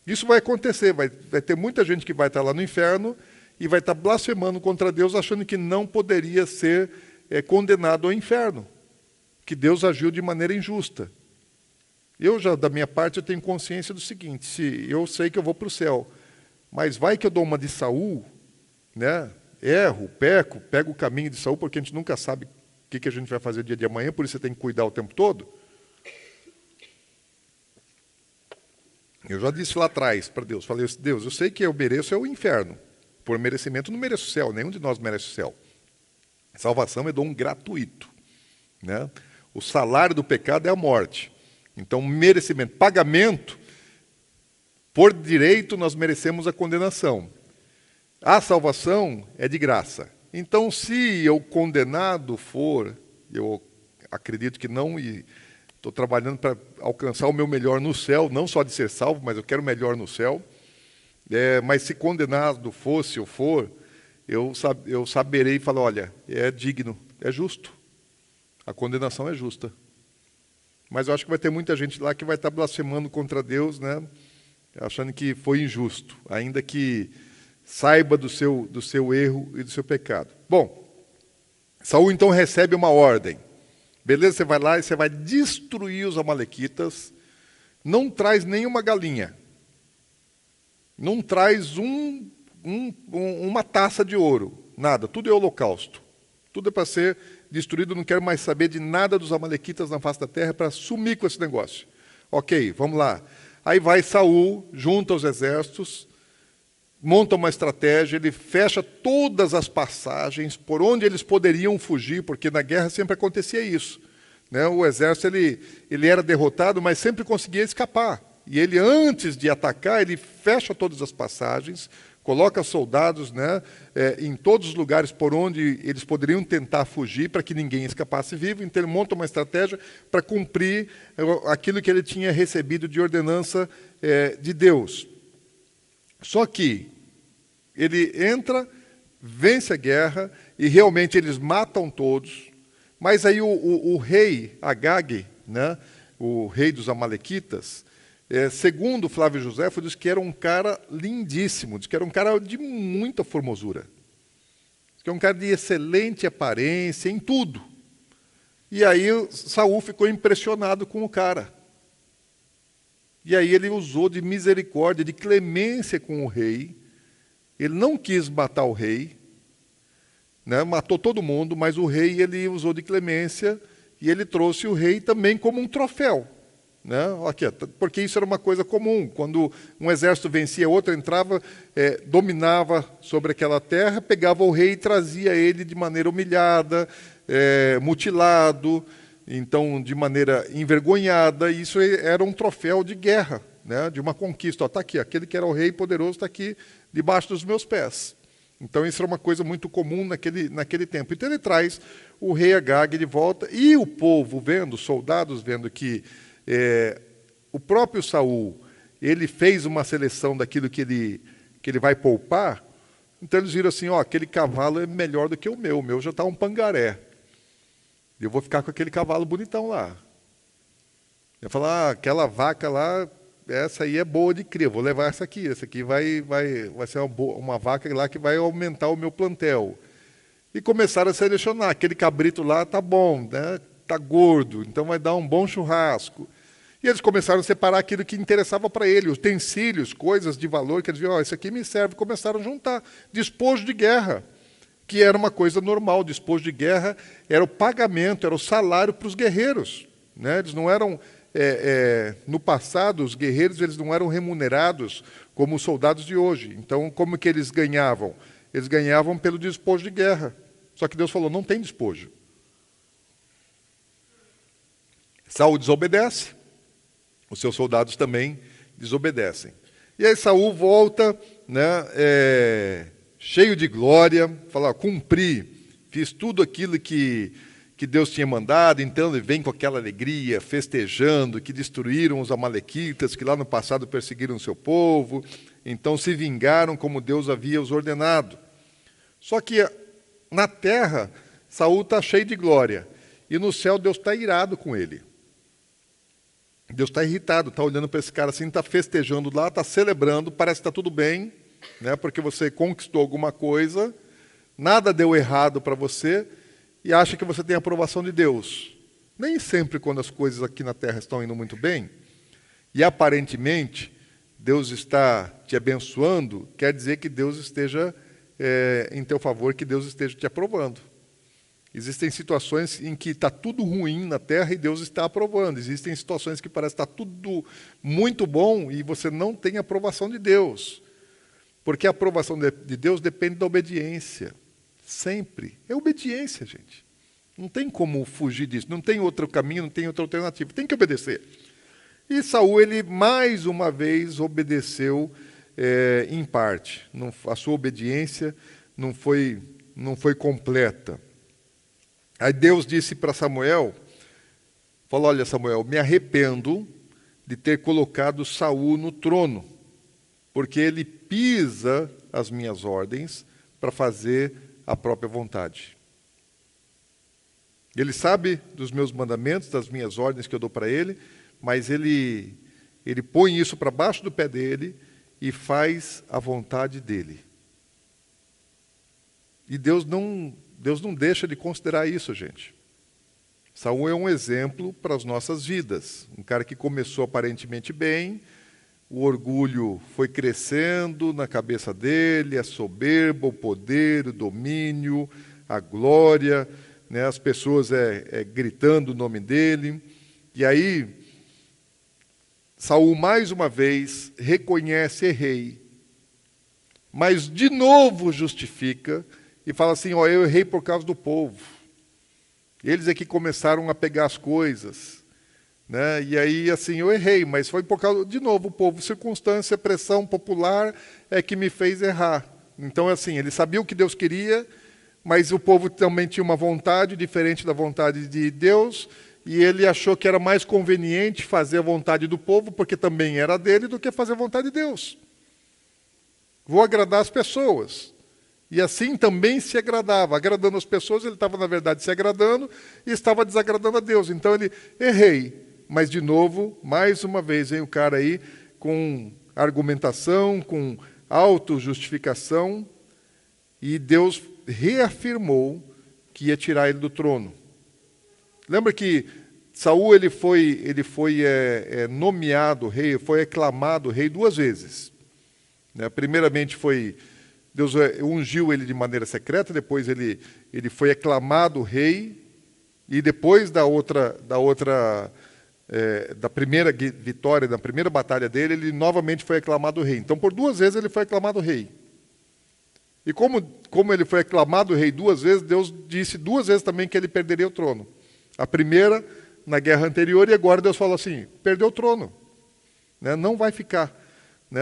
Isso vai acontecer, vai ter muita gente que vai estar lá no inferno e vai estar blasfemando contra Deus, achando que não poderia ser condenado ao inferno, que Deus agiu de maneira injusta. Eu já, da minha parte, eu tenho consciência do seguinte, se eu sei que eu vou para o céu, mas vai que eu dou uma de Saul, né? Erro, peco, pego o caminho de Saul, porque a gente nunca sabe o que a gente vai fazer dia de amanhã, por isso você tem que cuidar o tempo todo. Eu já disse lá atrás para Deus, falei, Deus, eu sei que eu mereço o inferno. Por merecimento, não mereço o céu, nenhum de nós merece o céu. Salvação é dom gratuito, né? O salário do pecado é a morte. Então, merecimento, pagamento, por direito nós merecemos a condenação. A salvação é de graça. Então, se eu condenado for, eu acredito que não, e estou trabalhando para alcançar o meu melhor no céu, não só de ser salvo, mas eu quero o melhor no céu. Mas se condenado fosse ou for, eu saberei e falar, olha, é digno, é justo. A condenação é justa. Mas eu acho que vai ter muita gente lá que vai estar blasfemando contra Deus, né, achando que foi injusto, ainda que saiba do seu erro e do seu pecado. Bom, Saul então recebe uma ordem. Beleza, você vai lá e você vai destruir os amalequitas, não traz nenhuma galinha, não traz uma taça de ouro, nada, tudo é holocausto. Tudo é para ser destruído, não quero mais saber de nada dos amalequitas na face da terra para sumir com esse negócio. Ok, vamos lá. Aí vai Saul, junta os exércitos, monta uma estratégia, ele fecha todas as passagens por onde eles poderiam fugir, porque na guerra sempre acontecia isso, né? O exército ele era derrotado, mas sempre conseguia escapar. E ele, antes de atacar, ele fecha todas as passagens, coloca soldados, né, em todos os lugares por onde eles poderiam tentar fugir para que ninguém escapasse vivo. Então ele monta uma estratégia para cumprir aquilo que ele tinha recebido de ordenança de Deus. Só que ele entra, vence a guerra e realmente eles matam todos. Mas aí o rei Agag, né, o rei dos Amalequitas, segundo Flávio Josefo, diz que era um cara lindíssimo, diz que era um cara de muita formosura, diz que é um cara de excelente aparência em tudo. E aí Saul ficou impressionado com o cara. E aí ele usou de misericórdia, de clemência com o rei. Ele não quis matar o rei, né, matou todo mundo, mas o rei ele usou de clemência e ele trouxe o rei também como um troféu. Né? Aqui, porque isso era uma coisa comum. Quando um exército vencia outro, entrava, dominava sobre aquela terra, pegava o rei e trazia ele de maneira humilhada, mutilado, então de maneira envergonhada. Isso era um troféu de guerra, né? De uma conquista. Está aqui, aquele que era o rei poderoso está aqui debaixo dos meus pés. Então isso era uma coisa muito comum naquele tempo. Então ele traz o rei Agag de volta, e o povo vendo, os soldados vendo que o próprio Saul, ele fez uma seleção daquilo que ele vai poupar, então eles viram assim, aquele cavalo é melhor do que o meu já está um pangaré. Eu vou ficar com aquele cavalo bonitão lá. Eu falar, aquela vaca lá, essa aí é boa de cria, vou levar essa aqui vai ser uma vaca lá que vai aumentar o meu plantel. E começaram a selecionar, aquele cabrito lá está bom, né? Está gordo, então vai dar um bom churrasco. E eles começaram a separar aquilo que interessava para ele, utensílios, coisas de valor, que eles viram, isso aqui me serve. Começaram a juntar. Despojo de guerra, que era uma coisa normal. Despojo de guerra era o pagamento, era o salário para os guerreiros. Né? Eles não eram, no passado, os guerreiros eles não eram remunerados como os soldados de hoje. Então, como que eles ganhavam? Eles ganhavam pelo despojo de guerra. Só que Deus falou, não tem despojo. Saul desobedece. Os seus soldados também desobedecem. E aí Saul volta, né, cheio de glória, fala, cumpri, fiz tudo aquilo que Deus tinha mandado. Então ele vem com aquela alegria, festejando, que destruíram os amalequitas, que lá no passado perseguiram o seu povo, então se vingaram como Deus havia os ordenado. Só que na terra, Saul está cheio de glória, e no céu Deus está irado com ele. Deus está irritado, está olhando para esse cara assim, está festejando lá, está celebrando, parece que está tudo bem, né, porque você conquistou alguma coisa, nada deu errado para você, e acha que você tem a aprovação de Deus. Nem sempre, quando as coisas aqui na terra estão indo muito bem, e aparentemente Deus está te abençoando, quer dizer que Deus esteja em teu favor, que Deus esteja te aprovando. Existem situações em que está tudo ruim na terra e Deus está aprovando. Existem situações que parece que está tudo muito bom e você não tem a aprovação de Deus. Porque a aprovação de Deus depende da obediência. Sempre. É obediência, gente. Não tem como fugir disso. Não tem outro caminho, não tem outra alternativa. Tem que obedecer. E Saul, ele mais uma vez obedeceu em parte. A sua obediência não foi completa. Aí Deus disse para Samuel, falou, olha Samuel, me arrependo de ter colocado Saul no trono, porque ele pisa as minhas ordens para fazer a própria vontade. Ele sabe dos meus mandamentos, das minhas ordens que eu dou para ele, mas ele põe isso para baixo do pé dele e faz a vontade dele. E Deus não deixa de considerar isso, gente. Saul é um exemplo para as nossas vidas. Um cara que começou aparentemente bem, o orgulho foi crescendo na cabeça dele, a soberba, o poder, o domínio, a glória, né, as pessoas gritando o nome dele. E aí, Saul, mais uma vez, reconhece, errei, mas de novo justifica, e fala assim, eu errei por causa do povo. Eles é que começaram a pegar as coisas. né? E aí, assim, eu errei, mas foi por causa, de novo, o povo, circunstância, pressão popular é que me fez errar. Então, assim, ele sabia o que Deus queria, mas o povo também tinha uma vontade diferente da vontade de Deus, e ele achou que era mais conveniente fazer a vontade do povo, porque também era dele, do que fazer a vontade de Deus. Vou agradar as pessoas. E assim também se agradava. Agradando as pessoas, ele estava, na verdade, se agradando e estava desagradando a Deus. Então ele, errei. Mas, de novo, mais uma vez, vem o cara aí com argumentação, com autojustificação, e Deus reafirmou que ia tirar ele do trono. Lembra que Saul ele foi nomeado rei, foi aclamado rei 2 vezes. Né? Primeiramente Deus ungiu ele de maneira secreta, depois ele foi aclamado rei, e depois da primeira vitória, da primeira batalha dele, ele novamente foi aclamado rei. Então, por 2 vezes ele foi aclamado rei. E como ele foi aclamado rei 2 vezes, Deus disse 2 vezes também que ele perderia o trono. A primeira, na guerra anterior, e agora Deus falou assim, perdeu o trono. Né? Não vai ficar. Né?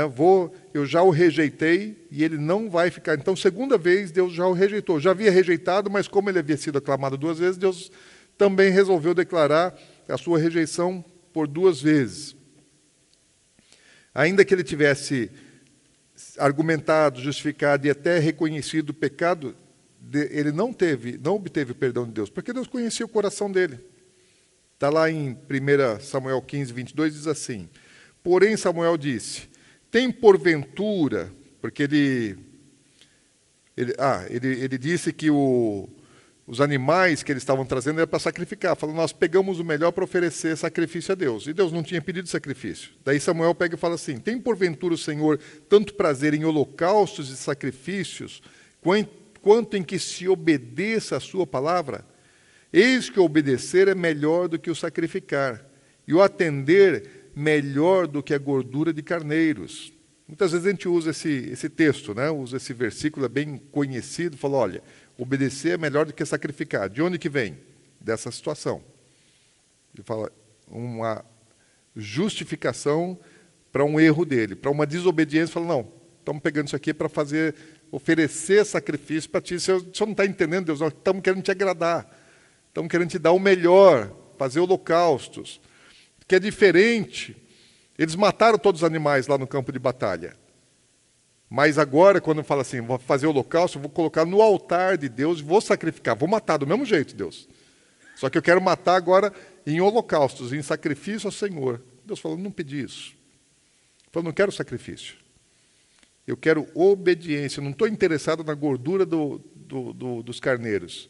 Eu já o rejeitei e ele não vai ficar. Então, segunda vez, Deus já o rejeitou. Já havia rejeitado, mas como ele havia sido aclamado 2 vezes, Deus também resolveu declarar a sua rejeição por 2 vezes. Ainda que ele tivesse argumentado, justificado e até reconhecido o pecado, ele não obteve o perdão de Deus, porque Deus conhecia o coração dele. Está lá em 1 Samuel 15, 22, diz assim, porém Samuel disse, tem porventura, porque ele disse que os animais que eles estavam trazendo era para sacrificar. Falou, nós pegamos o melhor para oferecer sacrifício a Deus. E Deus não tinha pedido sacrifício. Daí Samuel pega e fala assim, tem porventura o Senhor tanto prazer em holocaustos e sacrifícios, quanto em que se obedeça a sua palavra? Eis que o obedecer é melhor do que o sacrificar, e o atender melhor do que a gordura de carneiros. Muitas vezes a gente usa esse texto, né? Usa esse versículo, é bem conhecido, fala, olha, obedecer é melhor do que sacrificar. De onde que vem? Dessa situação. Ele fala uma justificação para um erro dele, para uma desobediência. Fala, não, estamos pegando isso aqui para oferecer sacrifício para ti. O senhor não está entendendo, Deus, nós estamos querendo te agradar. Estamos querendo te dar o melhor, fazer holocaustos. Que é diferente. Eles mataram todos os animais lá no campo de batalha. Mas agora, quando fala assim, vou fazer holocausto, eu vou colocar no altar de Deus, vou sacrificar, vou matar do mesmo jeito, Deus. Só que eu quero matar agora em holocaustos, em sacrifício ao Senhor. Deus falou, não pedi isso. Ele falou, não quero sacrifício. Eu quero obediência. Eu não estou interessado na gordura dos carneiros.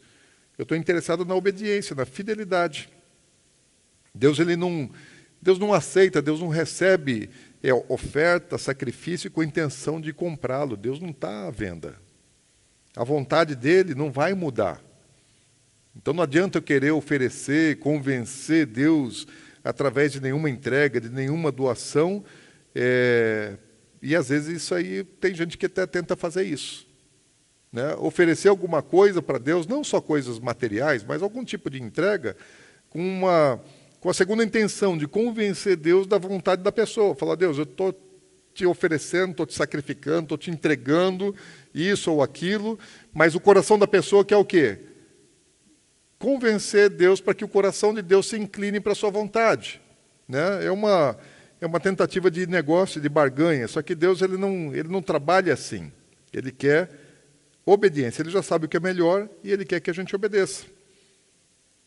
Eu estou interessado na obediência, na fidelidade. Deus não aceita, Deus não recebe oferta, sacrifício com a intenção de comprá-lo. Deus não está à venda. A vontade dele não vai mudar. Então não adianta eu querer oferecer, convencer Deus através de nenhuma entrega, de nenhuma doação. E às vezes isso aí tem gente que até tenta fazer isso. Né? Oferecer alguma coisa para Deus, não só coisas materiais, mas algum tipo de entrega, com a segunda intenção de convencer Deus da vontade da pessoa. Falar, Deus, eu estou te oferecendo, estou te sacrificando, estou te entregando isso ou aquilo, mas o coração da pessoa quer o quê? Convencer Deus para que o coração de Deus se incline para a sua vontade. Né? É uma tentativa de negócio, de barganha, só que Deus ele não trabalha assim. Ele quer obediência, ele já sabe o que é melhor e ele quer que a gente obedeça.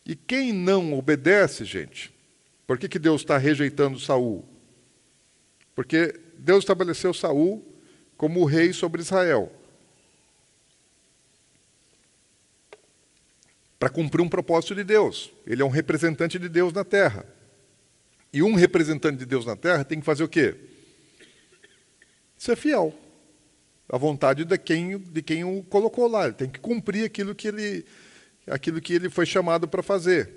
E quem não obedece, gente, por que Deus está rejeitando Saul? Porque Deus estabeleceu Saul como o rei sobre Israel. Para cumprir um propósito de Deus. Ele é um representante de Deus na terra. E um representante de Deus na terra tem que fazer o quê? Ser fiel. À vontade de quem o colocou lá. Ele tem que cumprir aquilo que ele foi chamado para fazer.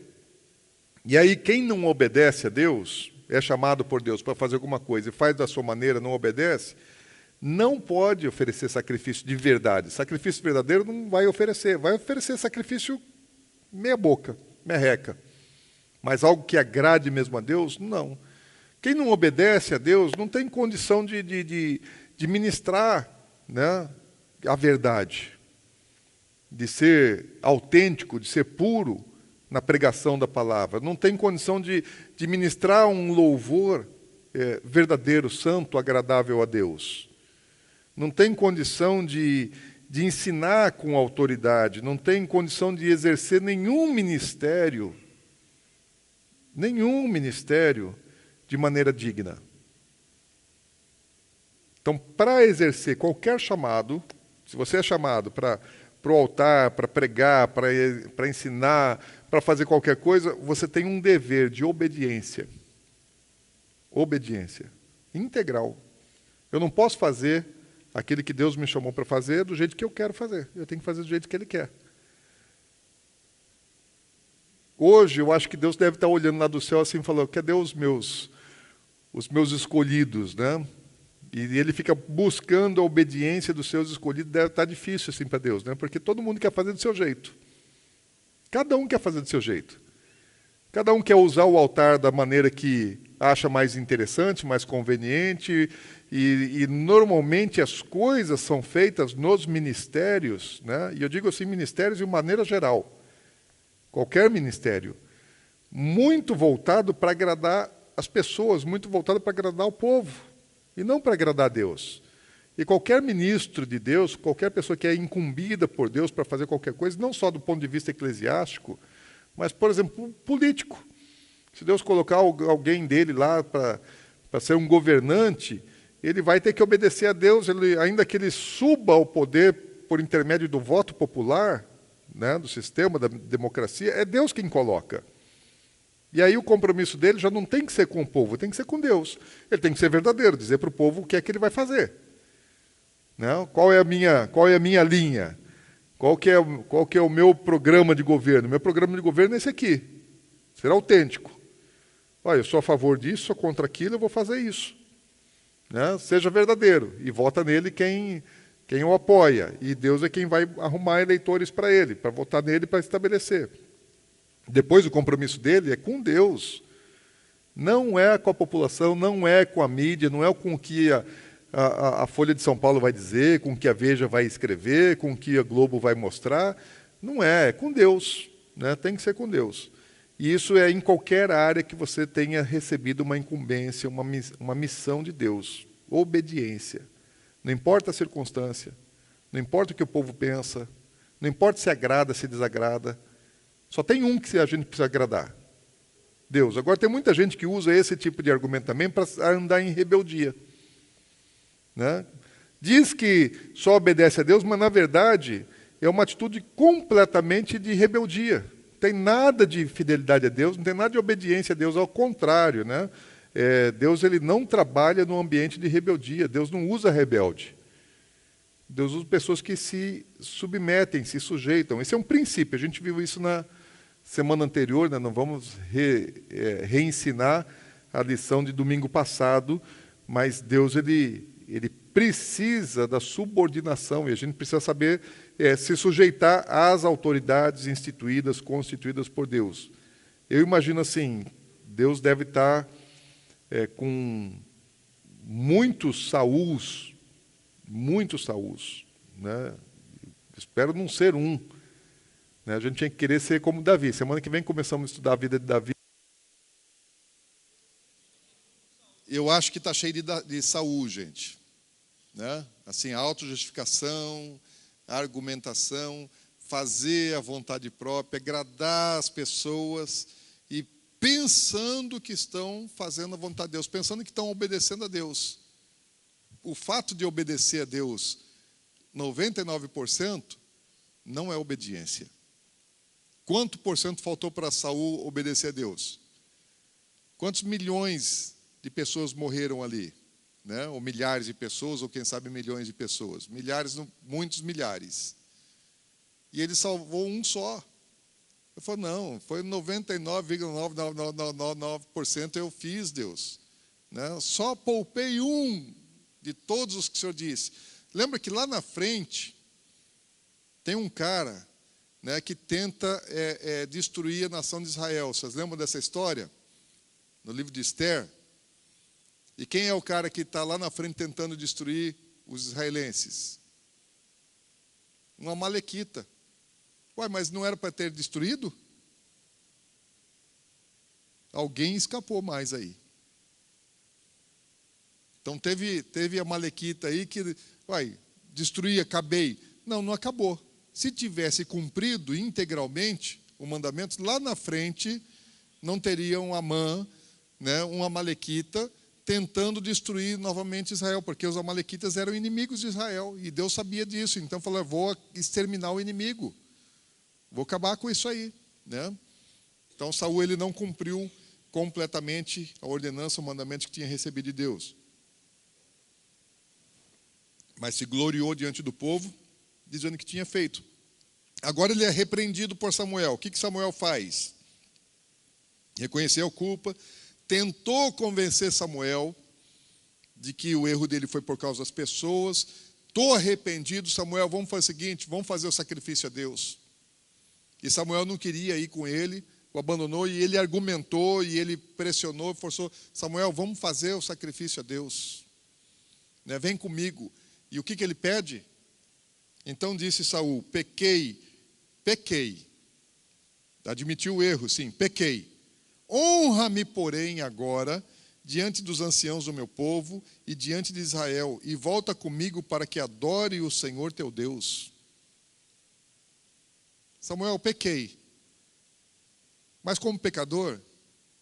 E aí, quem não obedece a Deus, é chamado por Deus para fazer alguma coisa e faz da sua maneira, não obedece, não pode oferecer sacrifício de verdade. Sacrifício verdadeiro não vai oferecer sacrifício meia boca, merreca. Mas algo que agrade mesmo a Deus? Não. Quem não obedece a Deus não tem condição de ministrar, né, a verdade, de ser autêntico, de ser puro na pregação da palavra. Não tem condição de ministrar um louvor verdadeiro, santo, agradável a Deus. Não tem condição de ensinar com autoridade, não tem condição de exercer nenhum ministério de maneira digna. Então, para exercer qualquer chamado, se você é chamado para o altar, para pregar, para ensinar, para fazer qualquer coisa, você tem um dever de obediência. Obediência integral. Eu não posso fazer aquele que Deus me chamou para fazer do jeito que eu quero fazer. Eu tenho que fazer do jeito que Ele quer. Hoje, eu acho que Deus deve estar olhando lá do céu assim e falando, cadê os meus escolhidos, né? E Ele fica buscando a obediência dos seus escolhidos. Deve estar difícil assim para Deus, né? Porque todo mundo quer fazer do seu jeito. Cada um quer fazer do seu jeito. Cada um quer usar o altar da maneira que acha mais interessante, mais conveniente, e normalmente as coisas são feitas nos ministérios, né? E eu digo assim, ministérios de maneira geral, qualquer ministério, muito voltado para agradar as pessoas, muito voltado para agradar o povo, e não para agradar a Deus. E qualquer ministro de Deus, qualquer pessoa que é incumbida por Deus para fazer qualquer coisa, não só do ponto de vista eclesiástico, mas, por exemplo, político. Se Deus colocar alguém dele lá para ser um governante, ele vai ter que obedecer a Deus, ainda que ele suba ao poder por intermédio do voto popular, né, do sistema da democracia, é Deus quem coloca. E aí o compromisso dele já não tem que ser com o povo, tem que ser com Deus. Ele tem que ser verdadeiro, dizer para o povo o que é que ele vai fazer. Né? Qual é a minha linha? Qual que é o meu programa de governo? Meu programa de governo é esse aqui. Ser autêntico. Olha, eu sou a favor disso, sou contra aquilo, eu vou fazer isso. Né? Seja verdadeiro. E vota nele quem o apoia. E Deus é quem vai arrumar eleitores para ele, para votar nele, para estabelecer. Depois o compromisso dele é com Deus. Não é com a população, não é com a mídia, não é com o que a Folha de São Paulo vai dizer, com o que a Veja vai escrever, com o que a Globo vai mostrar. Não é com Deus. Né? Tem que ser com Deus. E isso é em qualquer área que você tenha recebido uma incumbência, uma missão de Deus. Obediência. Não importa a circunstância, não importa o que o povo pensa, não importa se agrada, se desagrada. Só tem um que a gente precisa agradar. Deus. Agora, tem muita gente que usa esse tipo de argumento também para andar em rebeldia. Né? Diz que só obedece a Deus, mas, na verdade, é uma atitude completamente de rebeldia. Não tem nada de fidelidade a Deus, não tem nada de obediência a Deus, ao contrário. Né? Deus ele não trabalha no ambiente de rebeldia, Deus não usa rebelde. Deus usa pessoas que se submetem, se sujeitam. Esse é um princípio, a gente viu isso na semana anterior, né? Não vamos reensinar a lição de domingo passado, mas Deus ele precisa da subordinação, e a gente precisa saber se sujeitar às autoridades instituídas, constituídas por Deus. Eu imagino assim, Deus deve estar com muitos Saúls, né? Espero não ser um. Né? A gente tinha que querer ser como Davi. Semana que vem começamos a estudar a vida de Davi. Eu acho que está cheio de Saul, gente. Né? Assim, autojustificação, argumentação, fazer a vontade própria, agradar as pessoas e pensando que estão fazendo a vontade de Deus, pensando que estão obedecendo a Deus. O fato de obedecer a Deus 99% não é obediência. Quanto por cento faltou para Saul obedecer a Deus? Quantos milhões de pessoas morreram ali? Né? Ou milhares de pessoas, ou quem sabe milhões de pessoas. Milhares, muitos milhares. E ele salvou um só. Eu falei, não, foi 99,9999% eu fiz, Deus. Né? Só poupei um de todos os que o Senhor disse. Lembra que lá na frente tem um cara né, que tenta destruir a nação de Israel. Vocês lembram dessa história? No livro de Esther. E quem é o cara que está lá na frente tentando destruir os israelenses? Um amalequita. Ué, mas não era para ter destruído? Alguém escapou mais aí. Então teve a Amalequita aí que, destruir, acabei. Não, não acabou. Se tivesse cumprido integralmente o mandamento, lá na frente não teria um Amã, né, um Amalequita, tentando destruir novamente Israel, porque os Amalequitas eram inimigos de Israel, e Deus sabia disso. Então falou, vou exterminar o inimigo. Vou acabar com isso aí, né? Então Saul ele não cumpriu completamente a ordenança, o mandamento que tinha recebido de Deus. Mas se gloriou diante do povo, dizendo que tinha feito. Agora ele é repreendido por Samuel. O que Samuel faz? Reconheceu a culpa, tentou convencer Samuel de que o erro dele foi por causa das pessoas. Estou arrependido, Samuel, vamos fazer o seguinte, vamos fazer o sacrifício a Deus. E Samuel não queria ir com ele, o abandonou, e ele argumentou, e ele pressionou, forçou, Samuel, vamos fazer o sacrifício a Deus. Né, vem comigo. E o que ele pede? Então disse Saul, pequei. Admitiu o erro, sim, pequei. Honra-me, porém, agora, diante dos anciãos do meu povo e diante de Israel, e volta comigo para que adore o Senhor teu Deus. Samuel, pequei. Mas como pecador,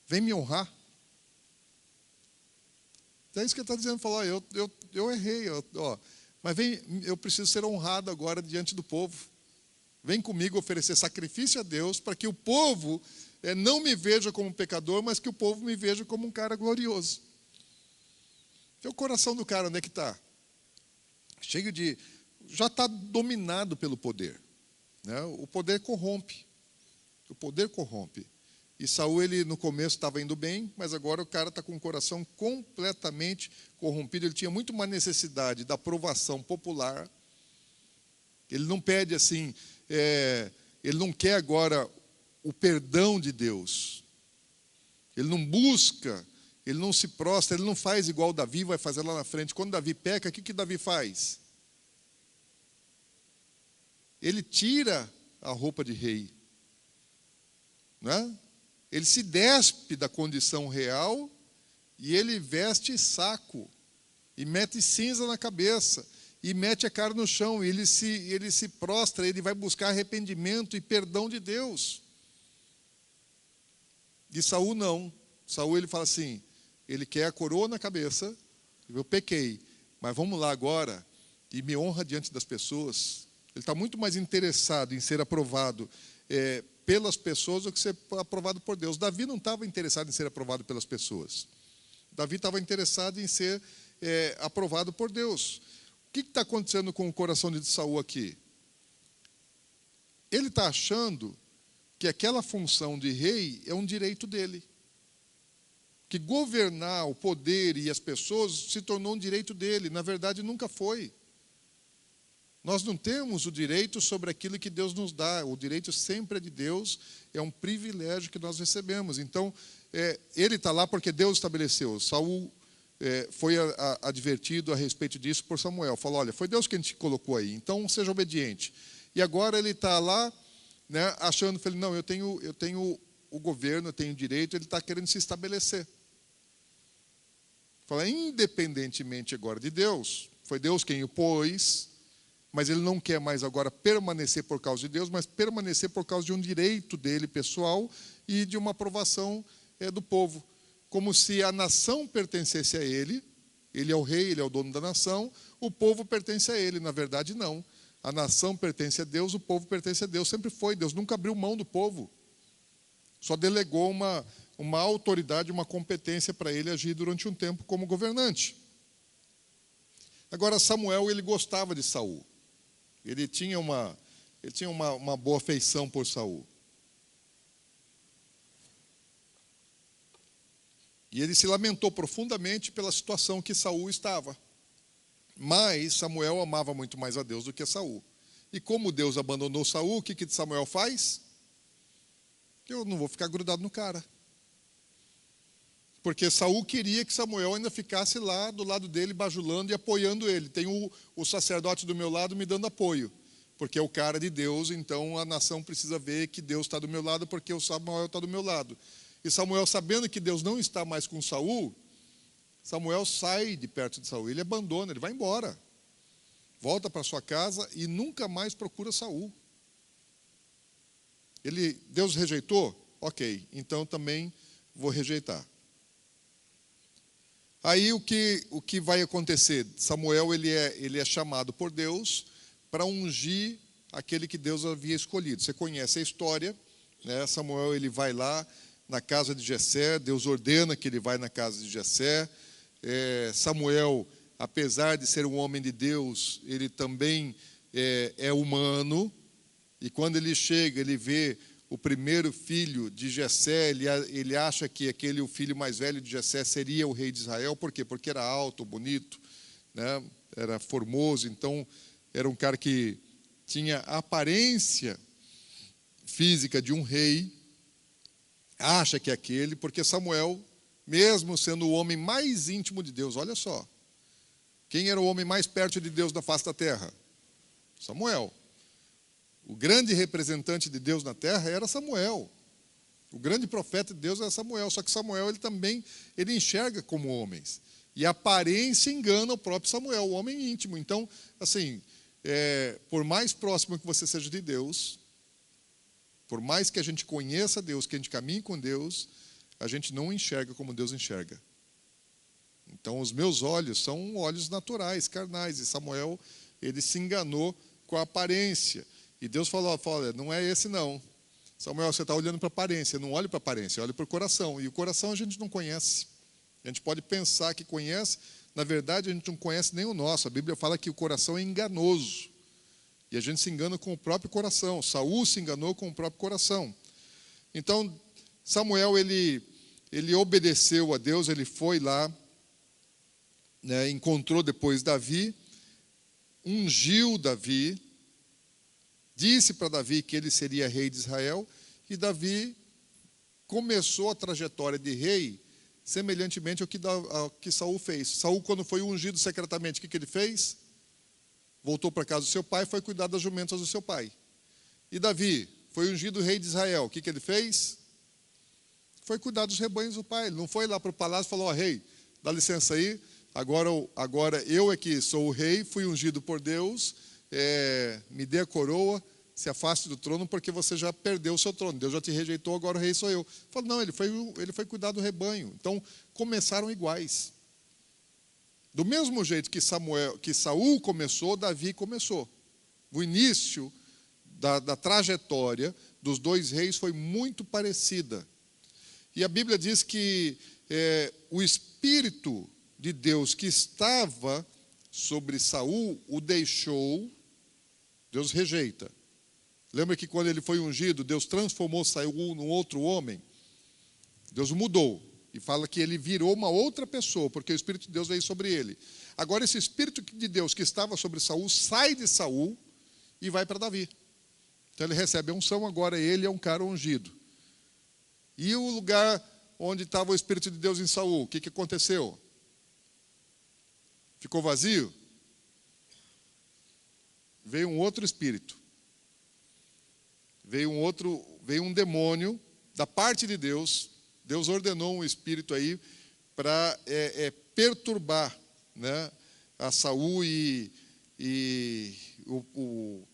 vem me honrar. É isso que ele está dizendo, falar, eu errei, mas eu preciso ser honrado agora diante do povo. Vem comigo oferecer sacrifício a Deus para que o povo não me veja como um pecador, mas que o povo me veja como um cara glorioso. O coração do cara, onde é que está? Cheio de... Já está dominado pelo poder. Né? O poder corrompe. O poder corrompe. E Saul, ele no começo estava indo bem, mas agora o cara está com o coração completamente corrompido. Ele tinha muito mais necessidade da aprovação popular. Ele não pede assim, ele não quer agora o perdão de Deus. Ele não busca, ele não se prostra, ele não faz igual Davi vai fazer lá na frente. Quando Davi peca, o que Davi faz? Ele tira a roupa de rei. Né? Ele se despe da condição real e ele veste saco e mete cinza na cabeça e mete a cara no chão. E ele se prostra, ele vai buscar arrependimento e perdão de Deus. E Saul não. Saul ele fala assim, ele quer a coroa na cabeça, eu pequei, mas vamos lá agora e me honra diante das pessoas. Ele está muito mais interessado em ser aprovado pelas pessoas do que ser aprovado por Deus. Davi não estava interessado em ser aprovado pelas pessoas. Davi estava interessado em ser aprovado por Deus. O que está acontecendo com o coração de Saul aqui? Ele está achando que aquela função de rei é um direito dele. Que governar o poder e as pessoas se tornou um direito dele. Na verdade, nunca foi. Nós não temos o direito sobre aquilo que Deus nos dá. O direito sempre é de Deus, é um privilégio que nós recebemos. Então, ele está lá porque Deus estabeleceu. Saul foi advertido a respeito disso por Samuel. Falou, olha, foi Deus quem te colocou aí, então seja obediente. E agora ele está lá, né, achando, não, eu tenho o governo, eu tenho o direito, ele está querendo se estabelecer. Fala, independentemente agora de Deus, foi Deus quem o pôs, mas ele não quer mais agora permanecer por causa de Deus, mas permanecer por causa de um direito dele pessoal e de uma aprovação do povo. Como se a nação pertencesse a ele é o rei, ele é o dono da nação, o povo pertence a ele. Na verdade, não. A nação pertence a Deus, o povo pertence a Deus. Sempre foi. Deus nunca abriu mão do povo. Só delegou uma autoridade, uma competência para ele agir durante um tempo como governante. Agora, Samuel, ele gostava de Saul. Ele tinha uma boa afeição por Saul. E ele se lamentou profundamente pela situação que Saul estava. Mas Samuel amava muito mais a Deus do que Saul. E como Deus abandonou Saul, o que Samuel faz? Eu não vou ficar grudado no cara. Porque Saul queria que Samuel ainda ficasse lá do lado dele, bajulando e apoiando ele. Tem o sacerdote do meu lado me dando apoio, porque é o cara de Deus, então a nação precisa ver que Deus está do meu lado, porque o Samuel está do meu lado. E Samuel, sabendo que Deus não está mais com Saul, Samuel sai de perto de Saul, ele abandona, ele vai embora. Volta para sua casa e nunca mais procura Saul. Deus rejeitou? Ok, então também vou rejeitar. Aí o que vai acontecer? Samuel ele é chamado por Deus para ungir aquele que Deus havia escolhido. Você conhece a história, né? Samuel ele vai lá na casa de Jessé, Deus ordena que ele vá na casa de Jessé. Samuel, apesar de ser um homem de Deus, ele também é humano, e quando ele chega, ele vê o primeiro filho de Jessé, ele acha que o filho mais velho de Jessé seria o rei de Israel. Por quê? Porque era alto, bonito, né? Era formoso, então era um cara que tinha a aparência física de um rei, acha que é aquele, porque Samuel, mesmo sendo o homem mais íntimo de Deus, olha só, quem era o homem mais perto de Deus na face da terra? Samuel. O grande representante de Deus na terra era Samuel. O grande profeta de Deus era Samuel. Só que Samuel ele enxerga como homens. E a aparência engana o próprio Samuel, o homem íntimo. Então, assim, por mais próximo que você seja de Deus, por mais que a gente conheça Deus, que a gente caminhe com Deus, a gente não enxerga como Deus enxerga. Então, os meus olhos são olhos naturais, carnais. E Samuel, ele se enganou com a aparência. E Deus falou, olha, não é esse não. Samuel, você está olhando para a aparência. Não olhe para a aparência, olhe para o coração. E o coração a gente não conhece. A gente pode pensar que conhece. Na verdade, a gente não conhece nem o nosso. A Bíblia fala que o coração é enganoso. E a gente se engana com o próprio coração. Saul se enganou com o próprio coração. Então, Samuel, ele obedeceu a Deus. Ele foi lá, né, encontrou depois Davi, ungiu Davi, disse para Davi que ele seria rei de Israel, e Davi começou a trajetória de rei semelhantemente ao que Saul fez. Saul, quando foi ungido secretamente, o que ele fez? Voltou para casa do seu pai, foi cuidar das jumentas do seu pai. E Davi foi ungido rei de Israel, o que ele fez? Foi cuidar dos rebanhos do pai. Ele não foi lá para o palácio e falou, rei, dá licença aí, agora eu é que sou o rei, fui ungido por Deus, me dê a coroa, se afaste do trono, porque você já perdeu o seu trono. Deus já te rejeitou, agora o rei sou eu. Falou, não, ele foi cuidar do rebanho. Então, começaram iguais. Do mesmo jeito que Saul começou, Davi começou. O início da trajetória dos dois reis foi muito parecida. E a Bíblia diz que o Espírito de Deus que estava sobre Saul o deixou. Deus rejeita. Lembra que quando ele foi ungido, Deus transformou Saul num outro homem? Deus mudou. E fala que ele virou uma outra pessoa, porque o Espírito de Deus veio sobre ele. Agora esse Espírito de Deus que estava sobre Saul, sai de Saul e vai para Davi. Então ele recebe a unção, agora ele é um cara ungido. E o lugar onde estava o Espírito de Deus em Saul, o que aconteceu? Ficou vazio? Veio um outro espírito. Veio um demônio da parte de Deus. Deus ordenou um espírito aí para perturbar, né, a Saul, e o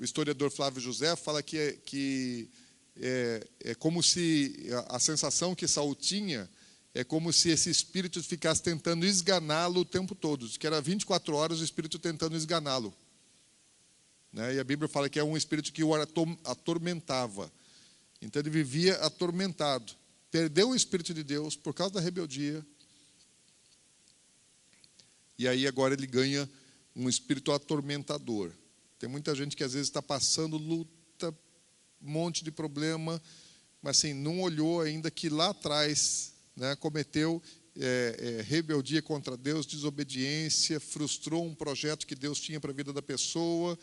historiador Flávio José fala que é como se a sensação que Saul tinha é como se esse espírito ficasse tentando esganá-lo o tempo todo, que era 24 horas o espírito tentando esganá-lo. Né? E a Bíblia fala que é um espírito que o atormentava. Então ele vivia atormentado. Perdeu o Espírito de Deus por causa da rebeldia. E aí agora ele ganha um espírito atormentador. Tem muita gente que às vezes está passando luta, um monte de problema, mas assim, não olhou ainda que lá atrás, né, cometeu rebeldia contra Deus, desobediência, frustrou um projeto que Deus tinha para a vida da pessoa.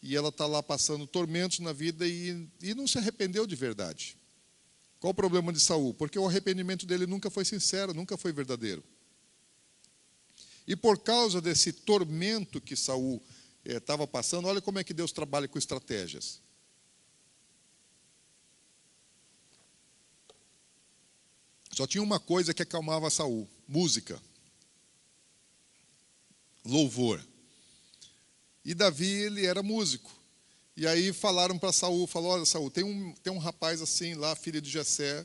e ela está lá passando tormentos na vida e não se arrependeu de verdade. Qual o problema de Saul? Porque o arrependimento dele nunca foi sincero, nunca foi verdadeiro. E por causa desse tormento que Saul estava passando, olha como é que Deus trabalha com estratégias. Só tinha uma coisa que acalmava Saul: música, louvor. E Davi, ele era músico. E aí falaram para Saul, olha, Saul, tem um rapaz assim lá, filho de Jessé,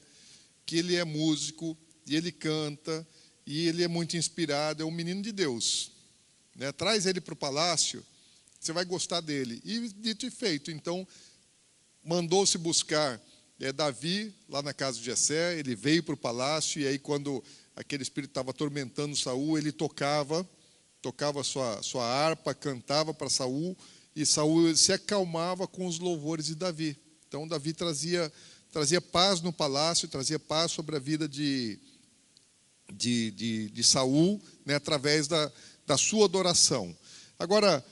que ele é músico, e ele canta, e ele é muito inspirado, é um menino de Deus. Né? Traz ele para o palácio, você vai gostar dele. E dito e feito, então, mandou-se buscar Davi, lá na casa de Jessé, ele veio para o palácio, e aí quando aquele espírito estava atormentando Saul, ele tocava sua harpa, cantava para Saul, e Saul se acalmava com os louvores de Davi. Então Davi trazia paz no palácio, trazia paz sobre a vida de Saul, né, através da sua adoração. Agora,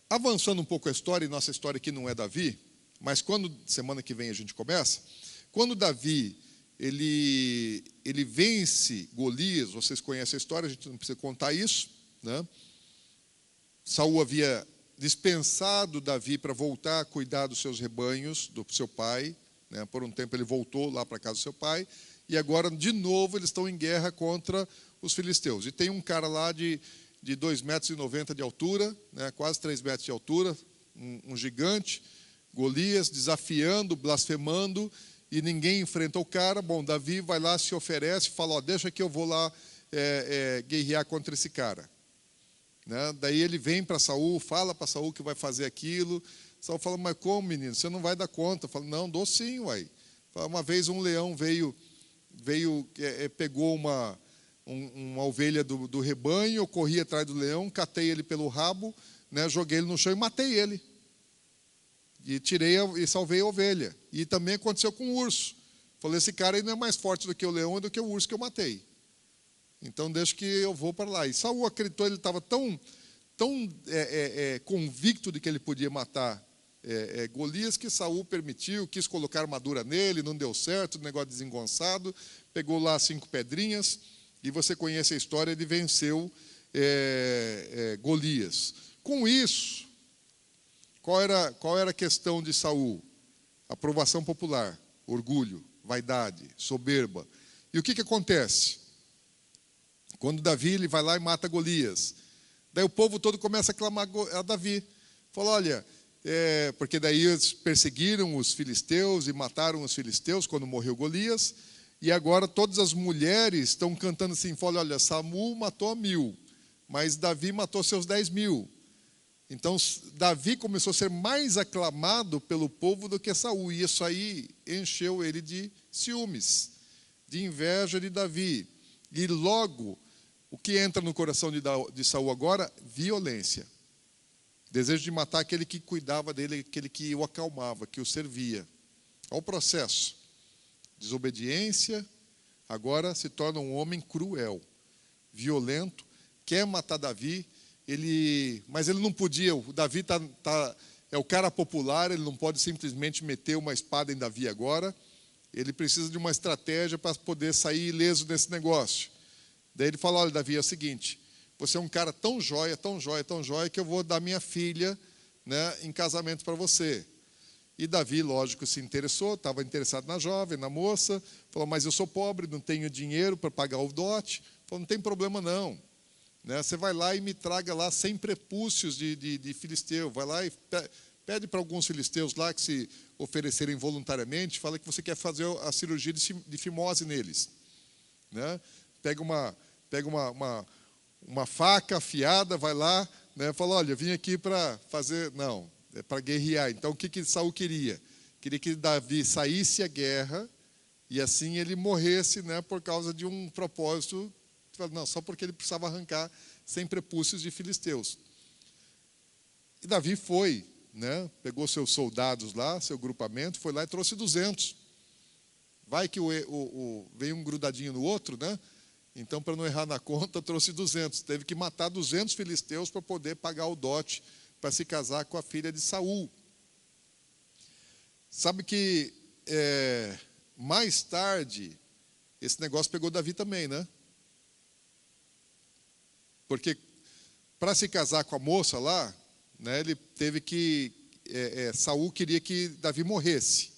avançando um pouco a história, e nossa história aqui não é Davi, mas semana que vem a gente começa, quando Davi ele vence Golias, vocês conhecem a história, a gente não precisa contar isso, né? Saul havia dispensado Davi para voltar a cuidar dos seus rebanhos, do seu pai, né? Por um tempo ele voltou lá para a casa do seu pai, e agora de novo eles estão em guerra contra os filisteus. E tem um cara lá de 2,90 metros de altura, né? Quase 3 metros de altura, um gigante, Golias, desafiando, blasfemando, e ninguém enfrenta o cara. Bom, Davi vai lá, se oferece, fala, deixa que eu vou lá guerrear contra esse cara. Né? Daí ele vem para Saul, fala para Saul que vai fazer aquilo. Saul fala, mas como, menino? Você não vai dar conta. Fala, não, dou sim, uai. Uma vez um leão pegou uma ovelha do rebanho, eu corri atrás do leão, catei ele pelo rabo, né, joguei ele no chão e matei ele. E salvei a ovelha. E também aconteceu com o urso. Falei, esse cara aí não é mais forte do que o leão, é do que o urso que eu matei. Então, deixa que eu vou para lá. E Saul acreditou, ele estava tão convicto de que ele podia matar Golias, que Saul permitiu, quis colocar armadura nele, não deu certo, o negócio desengonçado, pegou lá 5 pedrinhas, e você conhece a história, ele venceu Golias. Com isso, qual era a questão de Saul? Aprovação popular, orgulho, vaidade, soberba. E o que acontece? Quando Davi ele vai lá e mata Golias, daí o povo todo começa a clamar a Davi. Fala, olha, porque daí eles perseguiram os filisteus e mataram os filisteus quando morreu Golias, e agora todas as mulheres estão cantando assim, fala, olha, Saul matou 1.000, mas Davi matou seus 10.000. Então Davi começou a ser mais aclamado pelo povo do que Saul, e isso aí encheu ele de ciúmes, de inveja de Davi. E logo, o que entra no coração de Saul agora? Violência. Desejo de matar aquele que cuidava dele, aquele que o acalmava, que o servia. Olha o processo. Desobediência, agora se torna um homem cruel, violento, quer matar Davi, mas ele não podia. O Davi é o cara popular, ele não pode simplesmente meter uma espada em Davi agora. Ele precisa de uma estratégia para poder sair ileso desse negócio. Daí ele fala, olha, Davi, é o seguinte, você é um cara tão jóia, que eu vou dar minha filha, né, em casamento para você. E Davi, lógico, se interessou, estava interessado na jovem, na moça, falou, mas eu sou pobre, não tenho dinheiro para pagar o dote. Falou, não tem problema não. Né, você vai lá e me traga lá 100 prepúcios de filisteu, vai lá e pede para alguns filisteus lá que se oferecerem voluntariamente, fala que você quer fazer a cirurgia de fimose neles. Né? Pega uma faca afiada, vai lá, né, fala, olha, eu vim aqui para fazer... Não, é para guerrear. Então, o que Saul queria? Queria que Davi saísse à guerra e assim ele morresse, né, por causa de um propósito. Não, só porque ele precisava arrancar 100 prepúcios de filisteus. E Davi foi, né, pegou seus soldados lá, seu grupamento, foi lá e trouxe 200. Vai que veio um grudadinho no outro, né? Então, para não errar na conta, trouxe 200. Teve que matar 200 filisteus para poder pagar o dote, para se casar com a filha de Saul. Sabe que mais tarde esse negócio pegou Davi também, né? Porque para se casar com a moça lá, né, ele teve que Saul queria que Davi morresse.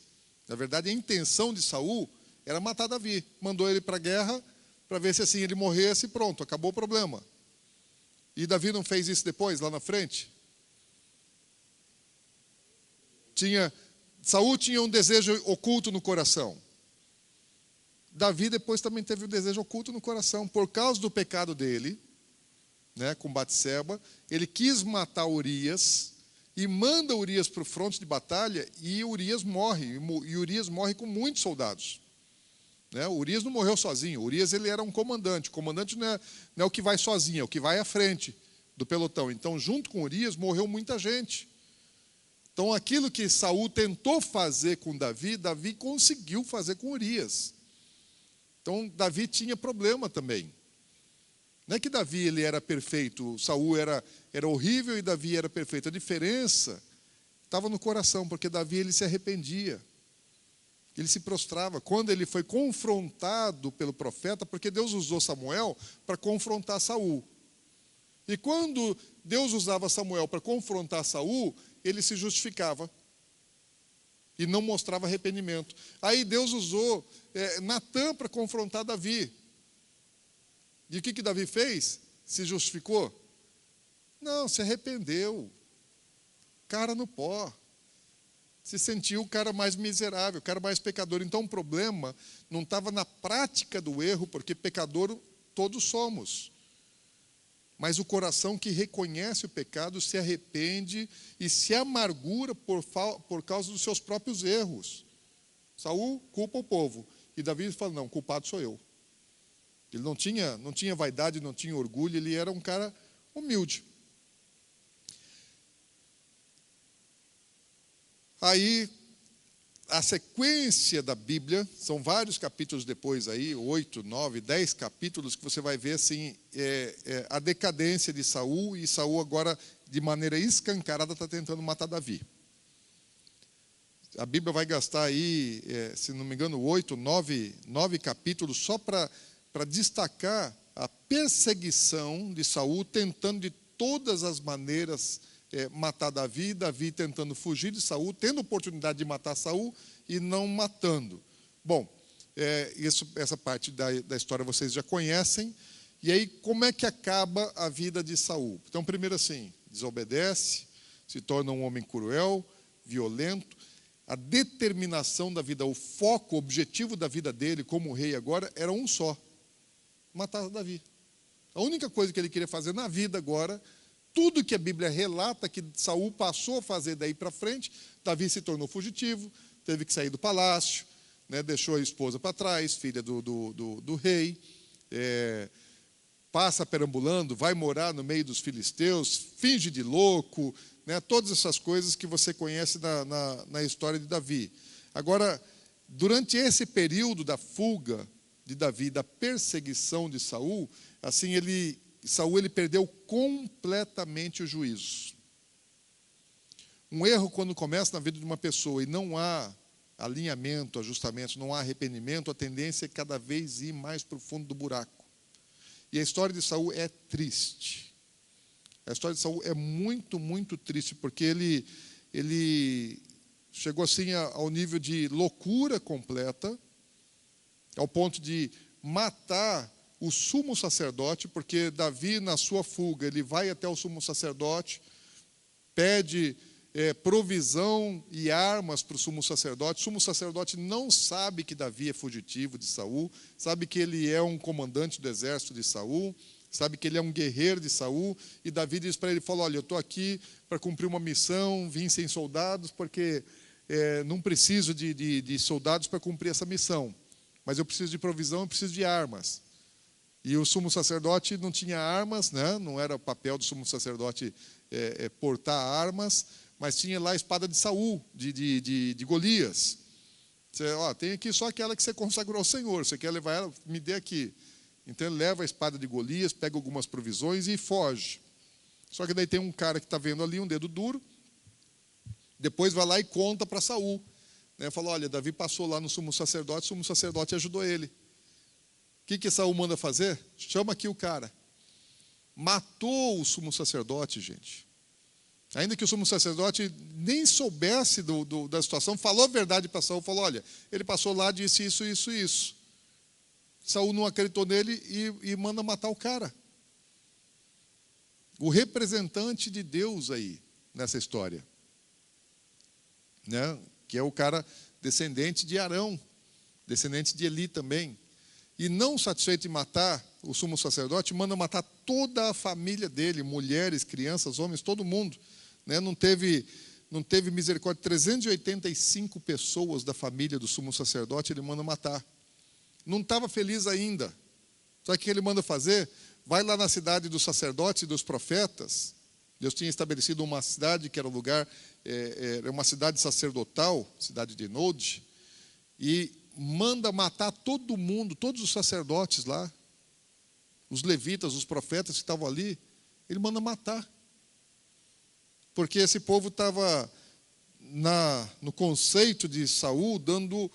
Na verdade, a intenção de Saul era matar Davi. Mandou ele para a guerra para ver se assim ele morresse e pronto, acabou o problema. E Davi não fez isso depois, lá na frente? Saul tinha um desejo oculto no coração. Davi depois também teve um desejo oculto no coração. Por causa do pecado dele, né, com Batseba, ele quis matar Urias e manda Urias para o fronte de batalha e Urias morre. E Urias morre com muitos soldados. Né? Urias não morreu sozinho. Urias ele era um comandante. O comandante não é o que vai sozinho, é o que vai à frente do pelotão. Então, junto com Urias, morreu muita gente. Então, aquilo que Saul tentou fazer com Davi, Davi conseguiu fazer com Urias. Então, Davi tinha problema também. Não é que Davi ele era perfeito, Saul era horrível e Davi era perfeito. A diferença estava no coração, porque Davi ele se arrependia. Ele se prostrava. Quando ele foi confrontado pelo profeta, porque Deus usou Samuel para confrontar Saul. E quando Deus usava Samuel para confrontar Saul, ele se justificava e não mostrava arrependimento. Aí Deus usou Natã para confrontar Davi. E o que Davi fez? Se justificou? Não, se arrependeu. Cara no pó. Se sentiu o cara mais miserável, o cara mais pecador. Então o problema não estava na prática do erro, porque pecador todos somos. Mas o coração que reconhece o pecado se arrepende e se amargura por causa dos seus próprios erros. Saul culpa o povo. E Davi fala, não, culpado sou eu. Ele não tinha vaidade, não tinha orgulho, ele era um cara humilde. Aí, a sequência da Bíblia, são vários capítulos depois aí, 8, 9, 10 capítulos, que você vai ver assim, a decadência de Saul, e Saul agora, de maneira escancarada, está tentando matar Davi. A Bíblia vai gastar aí, se não me engano, 8, 9 capítulos só para destacar a perseguição de Saul, tentando de todas as maneiras matar Davi, Davi tentando fugir de Saul, tendo oportunidade de matar Saul e não matando. Bom, essa parte da história vocês já conhecem. E aí, como é que acaba a vida de Saul? Então, primeiro assim, desobedece, se torna um homem cruel, violento. A determinação da vida, o foco, o objetivo da vida dele como rei agora era um só: matar Davi. A única coisa que ele queria fazer na vida agora, tudo que a Bíblia relata que Saul passou a fazer daí para frente, Davi se tornou fugitivo, teve que sair do palácio, né, deixou a esposa para trás, filha do rei, passa perambulando, vai morar no meio dos filisteus, finge de louco, né, todas essas coisas que você conhece na história de Davi. Agora, durante esse período da fuga de Davi, da perseguição de Saul, assim Saul ele perdeu completamente o juízo. Um erro quando começa na vida de uma pessoa e não há alinhamento, ajustamento, não há arrependimento, a tendência é cada vez ir mais para o fundo do buraco. E a história de Saul é triste. A história de Saul é muito, muito triste, porque ele chegou assim ao nível de loucura completa, ao ponto de matar o sumo sacerdote, porque Davi, na sua fuga, ele vai até o sumo sacerdote, pede provisão e armas para o sumo sacerdote. O sumo sacerdote não sabe que Davi é fugitivo de Saul, sabe que ele é um comandante do exército de Saul, sabe que ele é um guerreiro de Saul, e Davi diz para ele, fala, olha, eu estou aqui para cumprir uma missão, vim sem soldados, porque não preciso de soldados para cumprir essa missão, mas eu preciso de provisão, eu preciso de armas. E o sumo sacerdote não tinha armas, né? Não era o papel do sumo sacerdote portar armas, mas tinha lá a espada de Saul, de Golias. Você, tem aqui só aquela que você consagrou ao Senhor, você quer levar ela? Me dê aqui. Então ele leva a espada de Golias, pega algumas provisões e foge. Só que daí tem um cara que está vendo ali, um dedo duro, depois vai lá e conta para Saul. né? Falou, olha, Davi passou lá no sumo sacerdote, o sumo sacerdote ajudou ele. O que Saul manda fazer? Chama aqui o cara. Matou o sumo sacerdote, gente. Ainda que o sumo sacerdote nem soubesse da situação, falou a verdade para Saul, falou, olha, ele passou lá, disse isso, isso, isso. Saul não acreditou nele e manda matar o cara. O representante de Deus aí, nessa história. Né? Que é o cara descendente de Arão, descendente de Eli também. E não satisfeito em matar o sumo sacerdote, manda matar toda a família dele, mulheres, crianças, homens, todo mundo. Né? Não teve misericórdia. 385 pessoas da família do sumo sacerdote ele manda matar. Não estava feliz ainda. Sabe o que ele manda fazer? Vai lá na cidade dos sacerdotes e dos profetas. Deus tinha estabelecido uma cidade que era um lugar, era uma cidade sacerdotal, cidade de Nod, e manda matar todo mundo, todos os sacerdotes lá, os levitas, os profetas que estavam ali, ele manda matar. Porque esse povo estava no conceito de Saul dando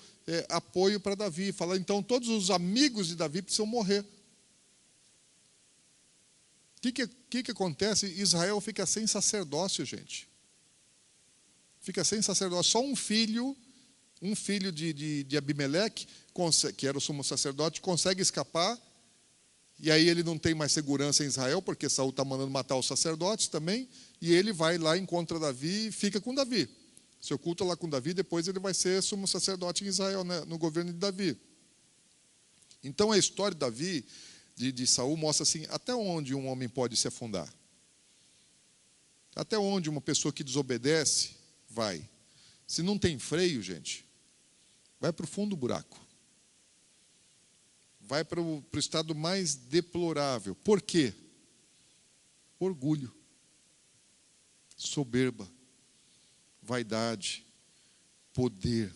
apoio para Davi, falando, então todos os amigos de Davi precisam morrer. O que acontece? Israel fica sem sacerdócio, gente. Fica sem sacerdócio. Só um filho de Abimeleque, que era o sumo sacerdote, consegue escapar. E aí ele não tem mais segurança em Israel, porque Saul está mandando matar os sacerdotes também. E ele vai lá, encontra Davi e fica com Davi. Se oculta lá com Davi, depois ele vai ser sumo sacerdote em Israel, né, no governo de Davi. Então a história de Davi, de Saul, mostra assim, até onde um homem pode se afundar. Até onde uma pessoa que desobedece vai. Se não tem freio, gente, vai para o fundo do buraco. Vai para o estado mais deplorável. Por quê? Orgulho, soberba, vaidade, poder.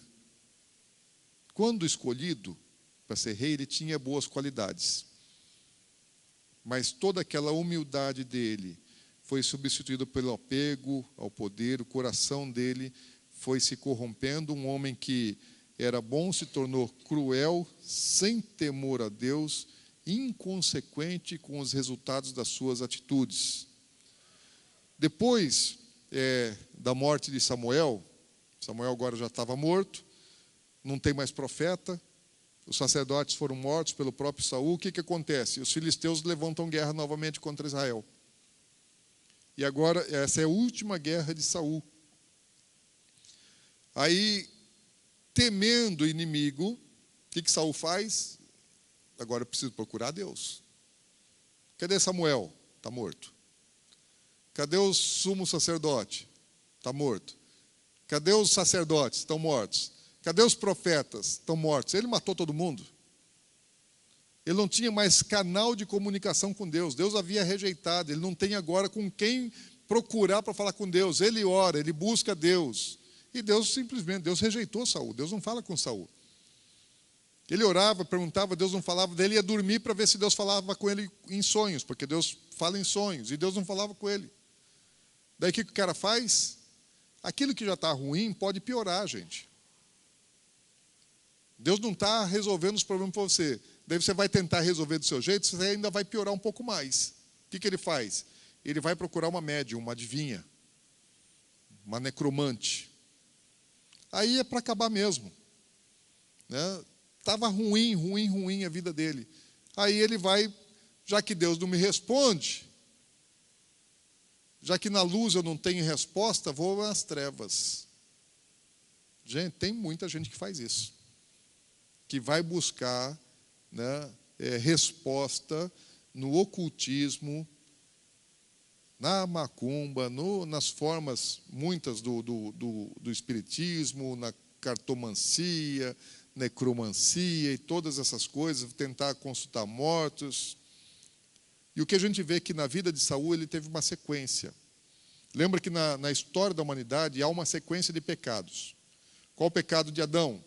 Quando escolhido para ser rei, ele tinha boas qualidades. Mas toda aquela humildade dele foi substituída pelo apego ao poder, o coração dele foi se corrompendo, um homem que era bom se tornou cruel, sem temor a Deus, inconsequente com os resultados das suas atitudes. Depois da morte de Samuel agora já estava morto, não tem mais profeta, os sacerdotes foram mortos pelo próprio Saul. O que acontece? Os filisteus levantam guerra novamente contra Israel. E agora, essa é a última guerra de Saul. Aí, temendo o inimigo, o que Saul faz? Agora eu preciso procurar Deus. Cadê Samuel? Está morto. Cadê o sumo sacerdote? Está morto. Cadê os sacerdotes? Estão mortos. Cadê os profetas? Estão mortos. Ele matou todo mundo. Ele não tinha mais canal de comunicação com Deus. Deus havia rejeitado. Ele não tem agora com quem procurar para falar com Deus. Ele ora, ele busca Deus. E Deus rejeitou Saul. Deus não fala com Saul. Ele orava, perguntava, Deus não falava. Daí ele ia dormir para ver se Deus falava com ele em sonhos, porque Deus fala em sonhos, e Deus não falava com ele. Daí o que o cara faz? Aquilo que já está ruim pode piorar, gente. Deus não está resolvendo os problemas para você. Daí você vai tentar resolver do seu jeito, você ainda vai piorar um pouco mais. O que ele faz? Ele vai procurar uma médium, uma adivinha, uma necromante. Aí é para acabar mesmo. Estava ruim a vida dele. Aí ele vai, já que Deus não me responde, já que na luz eu não tenho resposta, vou às trevas. Gente, tem muita gente que faz isso. Que vai buscar resposta no ocultismo, na macumba, nas formas muitas do espiritismo, na cartomancia, necromancia e todas essas coisas, tentar consultar mortos. E o que a gente vê é que na vida de Saul ele teve uma sequência. Lembra que na história da humanidade há uma sequência de pecados. Qual o pecado de Adão?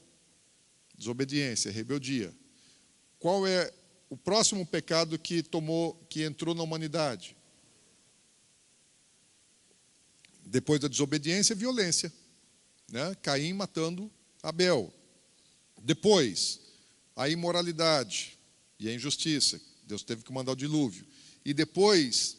Desobediência, rebeldia. Qual é o próximo pecado que entrou na humanidade? Depois da desobediência, violência. Caim matando Abel. Depois, a imoralidade e a injustiça. Deus teve que mandar o dilúvio. E depois,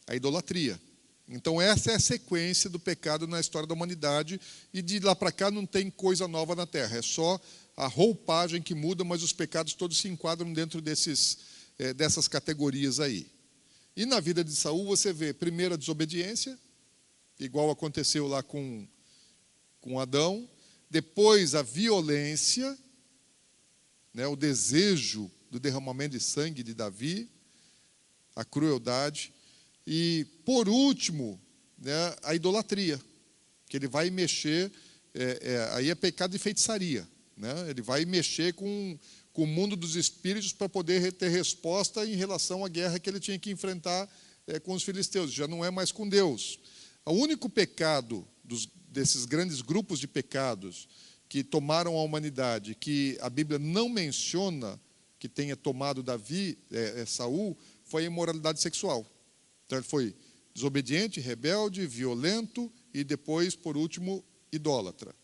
a idolatria. Então, essa é a sequência do pecado na história da humanidade. E de lá para cá não tem coisa nova na Terra. É só a roupagem que muda, mas os pecados todos se enquadram dentro dessas categorias aí. E na vida de Saul você vê, primeiro, a desobediência, igual aconteceu lá com Adão. Depois, a violência, né, o desejo do derramamento de sangue de Davi, a crueldade. E, por último, né, a idolatria, que ele vai mexer, aí é pecado de feitiçaria. Né? Ele vai mexer com o mundo dos espíritos para poder ter resposta em relação à guerra que ele tinha que enfrentar com os filisteus. Já não é mais com Deus. O único pecado desses grandes grupos de pecados que tomaram a humanidade, que a Bíblia não menciona que tenha tomado Saul, foi a imoralidade sexual. Então, ele foi desobediente, rebelde, violento e depois, por último, idólatra.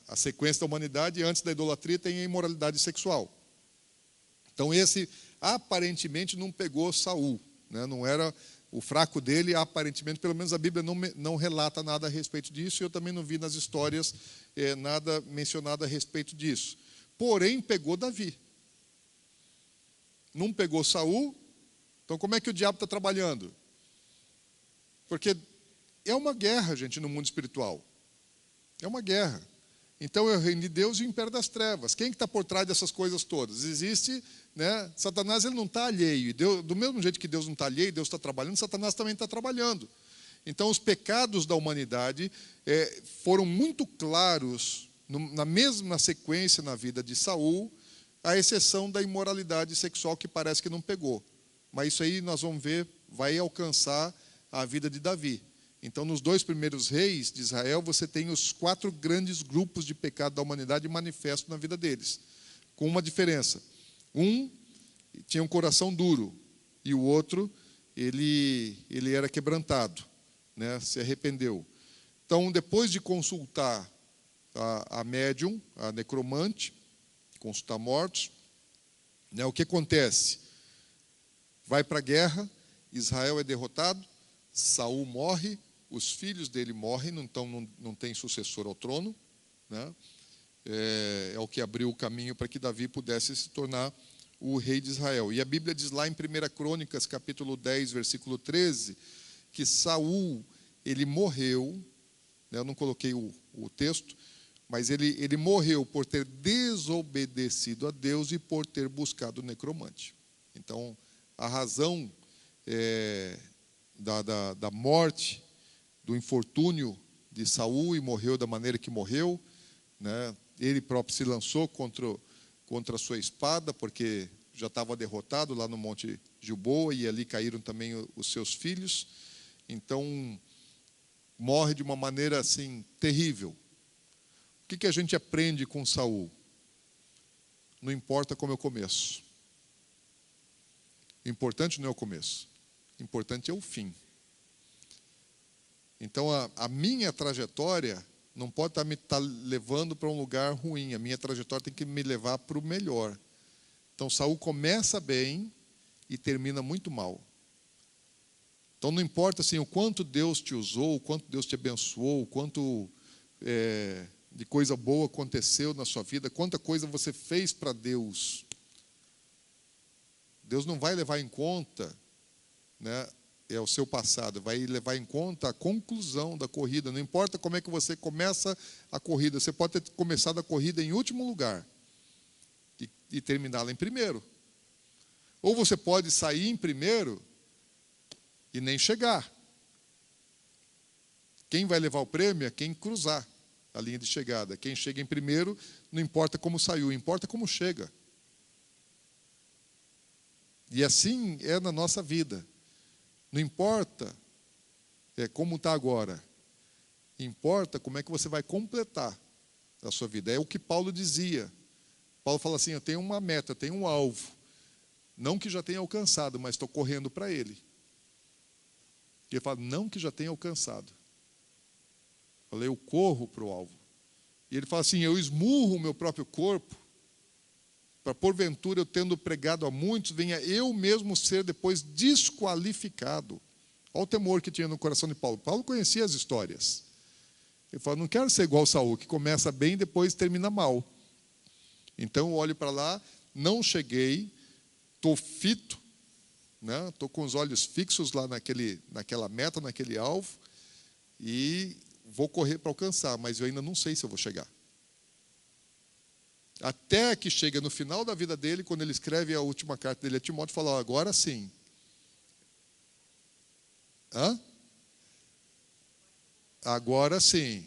A sequência da humanidade, antes da idolatria, tem a imoralidade sexual. Então, esse aparentemente não pegou Saul, né? Não era o fraco dele, aparentemente, pelo menos a Bíblia não relata nada a respeito disso, e eu também não vi nas histórias nada mencionado a respeito disso. Porém, pegou Davi. Não pegou Saul. Então, como é que o diabo está trabalhando? Porque é uma guerra, gente, no mundo espiritual. É uma guerra. Então, é o reino de Deus e o império das trevas. Quem que está por trás dessas coisas todas? Existe, né? Satanás, ele não está alheio. E Deus, do mesmo jeito que Deus não está alheio, Deus está trabalhando, Satanás também está trabalhando. Então, os pecados da humanidade foram muito claros na mesma sequência na vida de Saul, à exceção da imoralidade sexual, que parece que não pegou. Mas isso aí nós vamos ver, vai alcançar a vida de Davi. Então, nos 2 primeiros reis de Israel, você tem os 4 grandes grupos de pecado da humanidade manifestos na vida deles. Com uma diferença. Um tinha um coração duro, e o outro, ele era quebrantado, né? Se arrependeu. Então, depois de consultar a médium, a necromante, consultar mortos, né, o que acontece? Vai para a guerra, Israel é derrotado, Saul morre, os filhos dele morrem, então não tem sucessor ao trono, né? É o que abriu o caminho para que Davi pudesse se tornar o rei de Israel. E a Bíblia diz lá em 1 Crônicas, capítulo 10, versículo 13, que Saul, ele morreu, né? Eu não coloquei o texto, mas ele morreu por ter desobedecido a Deus e por ter buscado o necromante. Então, a razão da morte, do infortúnio de Saul, e morreu da maneira que morreu, né? Ele próprio se lançou contra a sua espada, porque já estava derrotado lá no Monte Gilboa, e ali caíram também os seus filhos. Então, morre de uma maneira assim terrível. O que a gente aprende com Saul? Não importa como eu começo. O importante não é o começo. O importante é o fim. Então, a minha trajetória não pode estar me levando para um lugar ruim. A minha trajetória tem que me levar para o melhor. Então, Saul começa bem e termina muito mal. Então, não importa assim, o quanto Deus te usou, o quanto Deus te abençoou, o quanto de coisa boa aconteceu na sua vida, quanta coisa você fez para Deus. Deus não vai levar em conta, né, o seu passado, vai levar em conta a conclusão da corrida. Não importa como é que você começa a corrida, você pode ter começado a corrida em último lugar e terminá-la em primeiro. Ou você pode sair em primeiro e nem chegar. Quem vai levar o prêmio é quem cruzar a linha de chegada. Quem chega em primeiro, não importa como saiu, importa como chega. E assim é na nossa vida. Não importa como está agora. Importa como é que você vai completar a sua vida. É o que Paulo dizia. Paulo fala assim, eu tenho uma meta, eu tenho um alvo. Não que já tenha alcançado, mas estou correndo para ele. E ele fala, não que já tenha alcançado. Eu falei, eu corro para o alvo. E ele fala assim: eu esmurro o meu próprio corpo, para porventura eu tendo pregado a muitos, venha eu mesmo ser depois desqualificado. Olha o temor que tinha no coração de Paulo. Paulo conhecia as histórias. Ele fala: não quero ser igual Saul, que começa bem e depois termina mal. Então eu olho para lá, não cheguei, estou fito, né? Estou com os olhos fixos lá naquela meta, naquele alvo, e vou correr para alcançar, mas eu ainda não sei se eu vou chegar. Até que chega no final da vida dele, quando ele escreve a última carta dele a Timóteo, fala: ó, agora sim. Agora sim.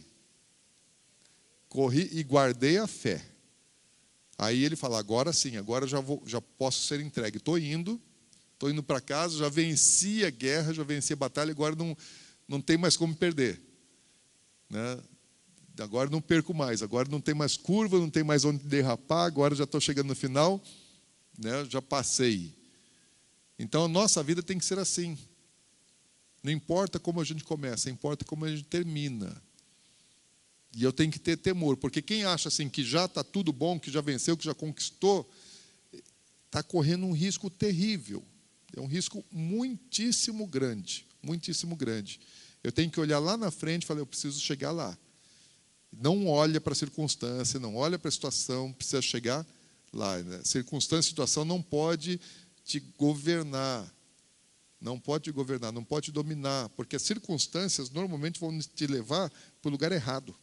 Corri e guardei a fé. Aí ele fala: agora sim, agora já posso ser entregue. Estou indo para casa, já venci a guerra, já venci a batalha, agora não tem mais como perder. Né? Agora não perco mais, agora não tem mais curva, não tem mais onde derrapar, agora já estou chegando no final, né? Já passei. Então a nossa vida tem que ser assim. Não importa como a gente começa, importa como a gente termina. E eu tenho que ter temor, porque quem acha assim que já está tudo bom, que já venceu, que já conquistou, está correndo um risco terrível. É um risco muitíssimo grande, muitíssimo grande. Eu tenho que olhar lá na frente e falar: eu preciso chegar lá. Não olha para a circunstância, não olha para a situação, precisa chegar lá. Né? Circunstância e situação não pode te governar. Não pode te governar, não pode te dominar, porque as circunstâncias normalmente vão te levar para o lugar errado.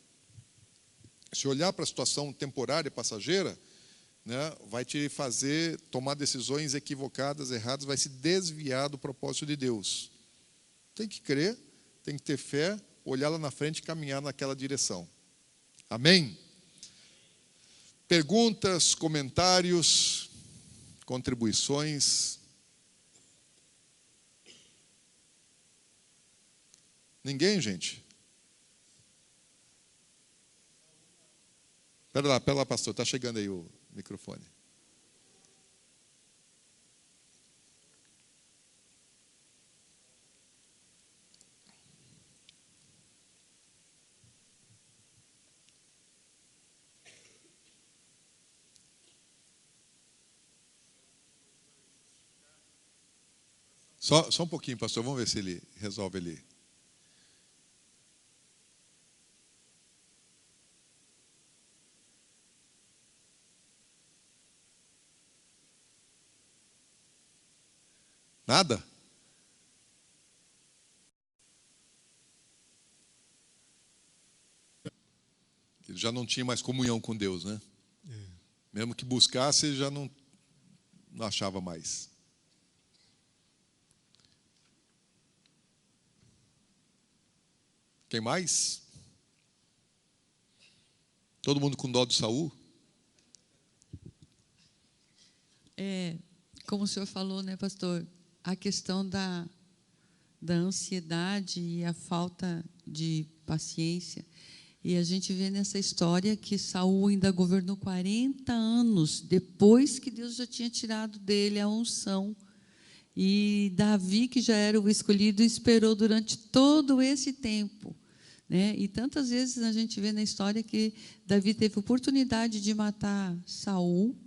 Se olhar para a situação temporária, passageira, né, vai te fazer tomar decisões equivocadas, erradas, vai se desviar do propósito de Deus. Tem que crer, tem que ter fé, olhar lá na frente e caminhar naquela direção. Amém? Perguntas, comentários, contribuições? Ninguém, gente? Espera lá, pastor, está chegando aí o microfone. Só um pouquinho, pastor, vamos ver se ele resolve ali. Nada? Ele já não tinha mais comunhão com Deus, né? Mesmo que buscasse, ele já não achava mais. Quem mais? Todo mundo com dó do Saul? Como o senhor falou, né, pastor? A questão da ansiedade e a falta de paciência. E a gente vê nessa história que Saul ainda governou 40 anos, depois que Deus já tinha tirado dele a unção. E Davi, que já era o escolhido, esperou durante todo esse tempo. Né? E tantas vezes a gente vê na história que Davi teve oportunidade de matar Saul,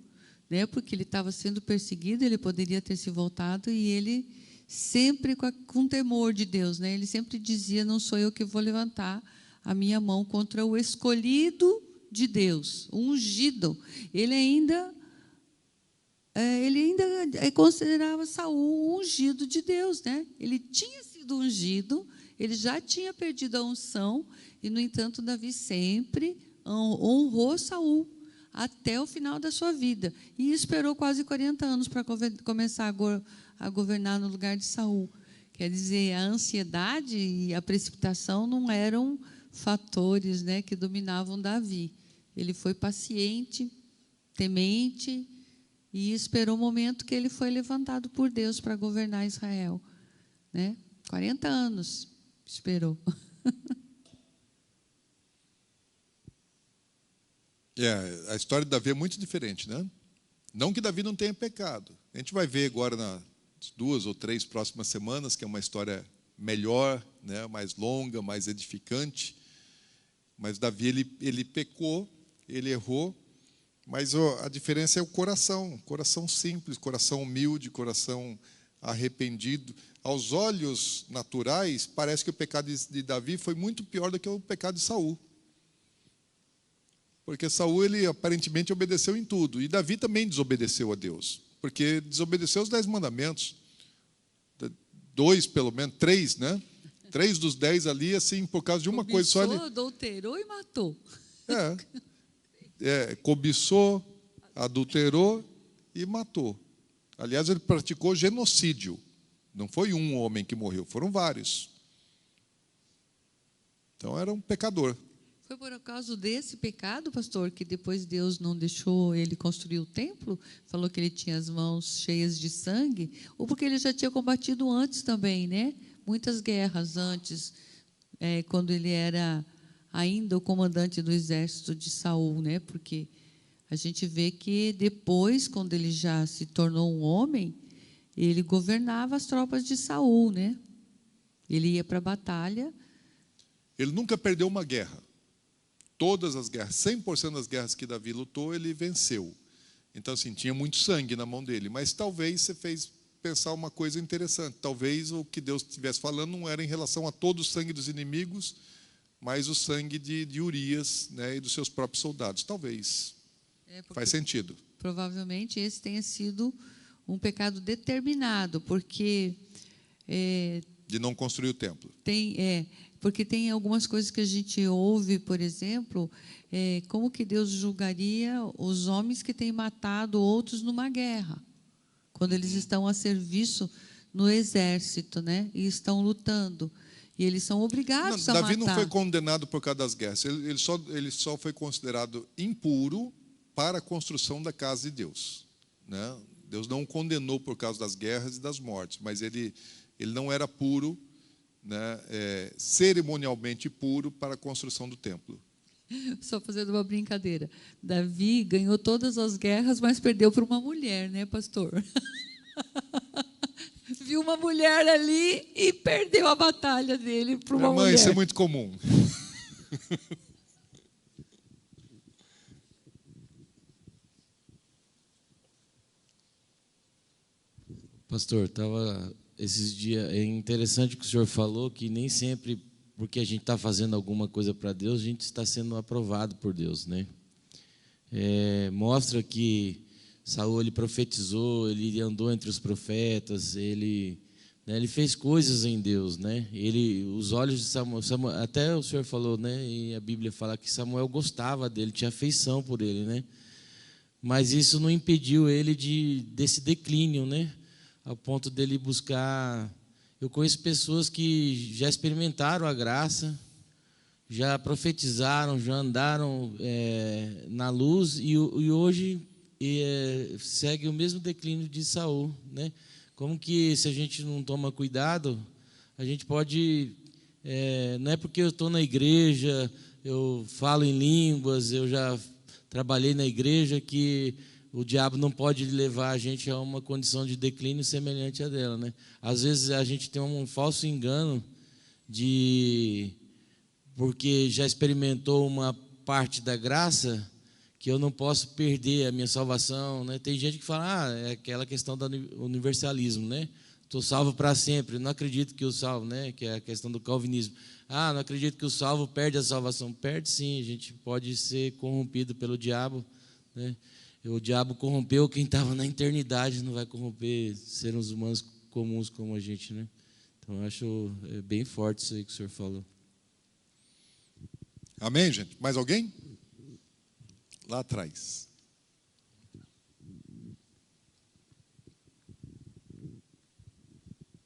né? Porque ele estava sendo perseguido, ele poderia ter se voltado, e ele sempre com temor de Deus. Né? Ele sempre dizia: não sou eu que vou levantar a minha mão contra o escolhido de Deus, o ungido. Ele ainda considerava Saul o ungido de Deus, né? Ele tinha sido ungido, ele já tinha perdido a unção, e, no entanto, Davi sempre honrou Saul até o final da sua vida, e esperou quase 40 anos para começar a governar no lugar de Saul. Quer dizer, a ansiedade e a precipitação não eram fatores, né, que dominavam Davi. Ele foi paciente, temente, e esperou o momento que ele foi levantado por Deus para governar Israel. Né? 40 anos esperou. A história de Davi é muito diferente, né? Não que Davi não tenha pecado. A gente vai ver agora nas 2 ou 3 próximas semanas, que é uma história melhor, né? Mais longa, mais edificante. Mas Davi, ele pecou, ele errou, mas a diferença é o coração simples, coração humilde, coração arrependido. Aos olhos naturais, parece que o pecado de Davi foi muito pior do que o pecado de Saul. Porque Saul, ele aparentemente obedeceu em tudo. E Davi também desobedeceu a Deus. Porque desobedeceu os 10 mandamentos. 2, pelo menos, 3, né? 3 dos 10 ali, assim, por causa de uma coisa só. Ele adulterou e matou. Cobiçou, adulterou e matou. Aliás, ele praticou genocídio. Não foi um homem que morreu, foram vários. Então, era um pecador. Foi por causa desse pecado, pastor, que depois Deus não deixou ele construir o templo? Falou que ele tinha as mãos cheias de sangue? Ou porque ele já tinha combatido antes também, né? Muitas guerras antes, quando ele era ainda o comandante do exército de Saul, né? Porque a gente vê que depois, quando ele já se tornou um homem, ele governava as tropas de Saul, né? Ele ia para a batalha. Ele nunca perdeu uma guerra. Todas as guerras, 100% das guerras que Davi lutou, ele venceu. Então, assim, tinha muito sangue na mão dele. Mas talvez você fez pensar uma coisa interessante. Talvez o que Deus estivesse falando não era em relação a todo o sangue dos inimigos, mas o sangue de Urias, né, e dos seus próprios soldados. Talvez. Faz sentido. Provavelmente esse tenha sido um pecado determinado, porque... de não construir o templo. Porque tem algumas coisas que a gente ouve, por exemplo, como que Deus julgaria os homens que têm matado outros numa guerra, quando eles estão a serviço no exército, né? E estão lutando. E eles são obrigados a matar. Davi não foi condenado por causa das guerras. Ele só foi considerado impuro para a construção da casa de Deus, né? Deus não o condenou por causa das guerras e das mortes, mas ele não era puro, né, cerimonialmente puro para a construção do templo. Só fazendo uma brincadeira. Davi ganhou todas as guerras, mas perdeu para uma mulher, né, pastor? Viu uma mulher ali e perdeu a batalha dele para uma mulher. Isso é muito comum. Pastor, esses dias, é interessante que o senhor falou que nem sempre, porque a gente está fazendo alguma coisa para Deus, a gente está sendo aprovado por Deus, né? Mostra que Saul, ele profetizou, ele andou entre os profetas, ele fez coisas em Deus, né? Os olhos de Samuel, até o senhor falou, né? E a Bíblia fala que Samuel gostava dele, tinha afeição por ele, né? Mas isso não impediu ele desse declínio, né? Ao ponto dele buscar... Eu conheço pessoas que já experimentaram a graça, já profetizaram, já andaram na luz e hoje segue o mesmo declínio de Saul, né? Como que, se a gente não toma cuidado, a gente pode... não é porque eu estou na igreja, eu falo em línguas, eu já trabalhei na igreja, que o diabo não pode levar a gente a uma condição de declínio semelhante à dela, né? Às vezes a gente tem um falso engano porque já experimentou uma parte da graça, que eu não posso perder a minha salvação, né? Tem gente que fala, é aquela questão do universalismo, né? Estou salvo para sempre, não acredito que o salvo, né? Que é a questão do calvinismo. Não acredito que o salvo perde a salvação. Perde sim, a gente pode ser corrompido pelo diabo, né? O diabo corrompeu quem estava na eternidade, não vai corromper seres humanos comuns como a gente, né? Então, eu acho bem forte isso aí que o senhor falou. Amém, gente? Mais alguém? Lá atrás.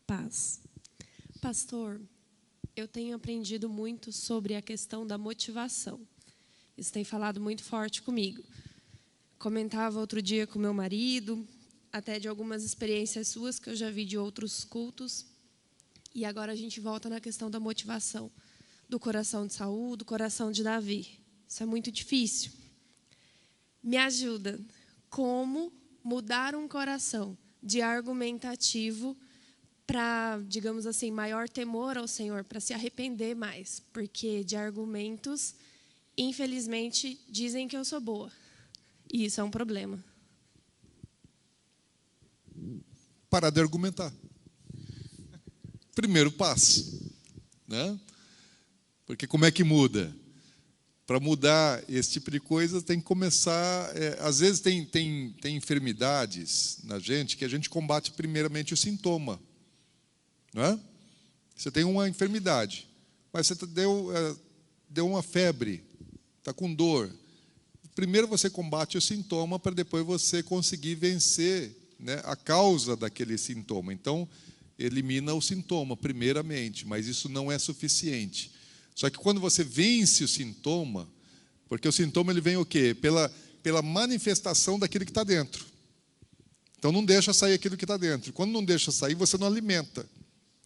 Paz. Pastor, eu tenho aprendido muito sobre a questão da motivação. Isso tem falado muito forte comigo. Comentava outro dia com meu marido, até de algumas experiências suas que eu já vi de outros cultos. E agora a gente volta na questão da motivação, do coração de Saul, do coração de Davi. Isso é muito difícil. Me ajuda. Como mudar um coração de argumentativo para, digamos assim, maior temor ao Senhor, para se arrepender mais? Porque de argumentos infelizmente, dizem que eu sou boa. E isso é um problema. Parar de argumentar. Primeiro passo, né? Porque como é que muda? Para mudar esse tipo de coisa, tem que começar... às vezes tem enfermidades na gente que a gente combate primeiramente o sintoma. Não é? Você tem uma enfermidade, mas você deu uma febre, está com dor. Primeiro você combate o sintoma para depois você conseguir vencer, né, a causa daquele sintoma. Então, elimina o sintoma primeiramente, mas isso não é suficiente. Só que quando você vence o sintoma, porque o sintoma ele vem o quê? Pela manifestação daquilo que está dentro. Então não deixa sair aquilo que está dentro. Quando não deixa sair, você não alimenta.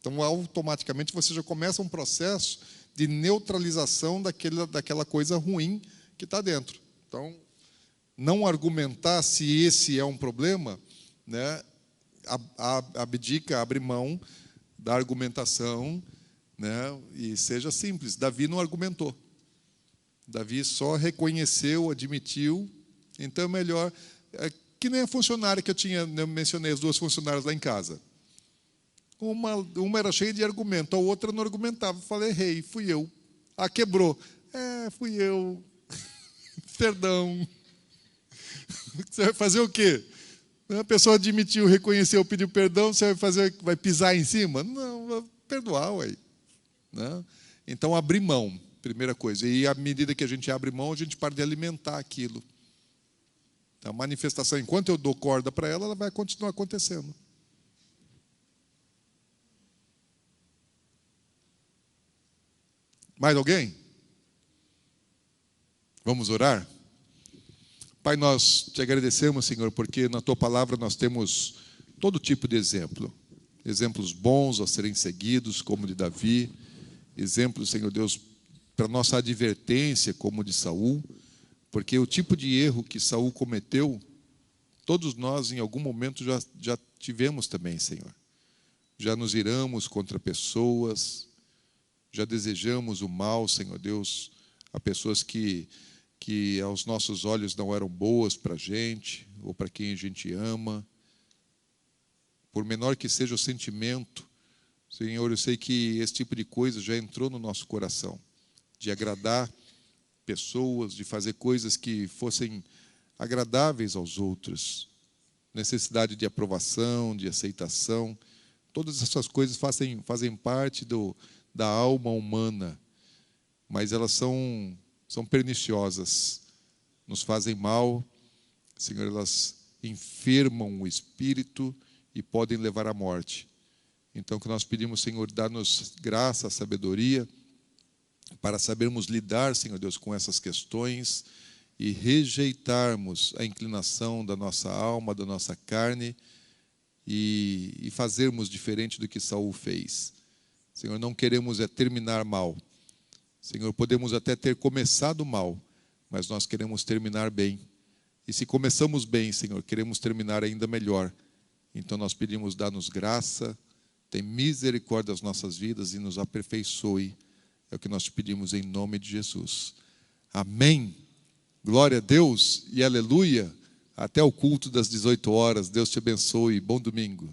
Então automaticamente você já começa um processo de neutralização daquela coisa ruim que está dentro. Então, não argumentar se esse é um problema, né, abdica, abre mão da argumentação, né, e seja simples. Davi não argumentou. Davi só reconheceu, admitiu. Então é melhor... que nem a funcionária que eu mencionei, as duas funcionárias lá em casa. Uma era cheia de argumento, a outra não argumentava. Eu falei, errei, fui eu. Ah, quebrou. Fui eu. Perdão. Você vai fazer o quê? A pessoa admitiu, reconheceu, pediu perdão, você vai pisar em cima? Não, vai perdoar, ué. Né? Então, abrir mão, primeira coisa. E à medida que a gente abre mão, a gente para de alimentar aquilo. A manifestação, enquanto eu dou corda para ela vai continuar acontecendo. Mais alguém? Vamos orar? Pai, nós te agradecemos, Senhor, porque na Tua palavra nós temos todo tipo de exemplo. Exemplos bons a serem seguidos, como o de Davi. Exemplos, Senhor Deus, para nossa advertência, como o de Saul. Porque o tipo de erro que Saul cometeu, todos nós em algum momento já tivemos também, Senhor. Já nos iramos contra pessoas, já desejamos o mal, Senhor Deus, a pessoas que aos nossos olhos não eram boas para a gente, ou para quem a gente ama. Por menor que seja o sentimento, Senhor, eu sei que esse tipo de coisa já entrou no nosso coração, de agradar pessoas, de fazer coisas que fossem agradáveis aos outros, necessidade de aprovação, de aceitação, todas essas coisas fazem parte da alma humana, mas elas são perniciosas, nos fazem mal, Senhor, elas enfermam o espírito e podem levar à morte. Então, que nós pedimos, Senhor, dá-nos graça, sabedoria, para sabermos lidar, Senhor Deus, com essas questões e rejeitarmos a inclinação da nossa alma, da nossa carne e fazermos diferente do que Saul fez. Senhor, não queremos terminar mal. Senhor, podemos até ter começado mal, mas nós queremos terminar bem. E se começamos bem, Senhor, queremos terminar ainda melhor. Então nós pedimos, dá-nos graça, tem misericórdia das nossas vidas e nos aperfeiçoe. É o que nós te pedimos em nome de Jesus. Amém. Glória a Deus e aleluia. Até o culto das 18 horas. Deus te abençoe. Bom domingo.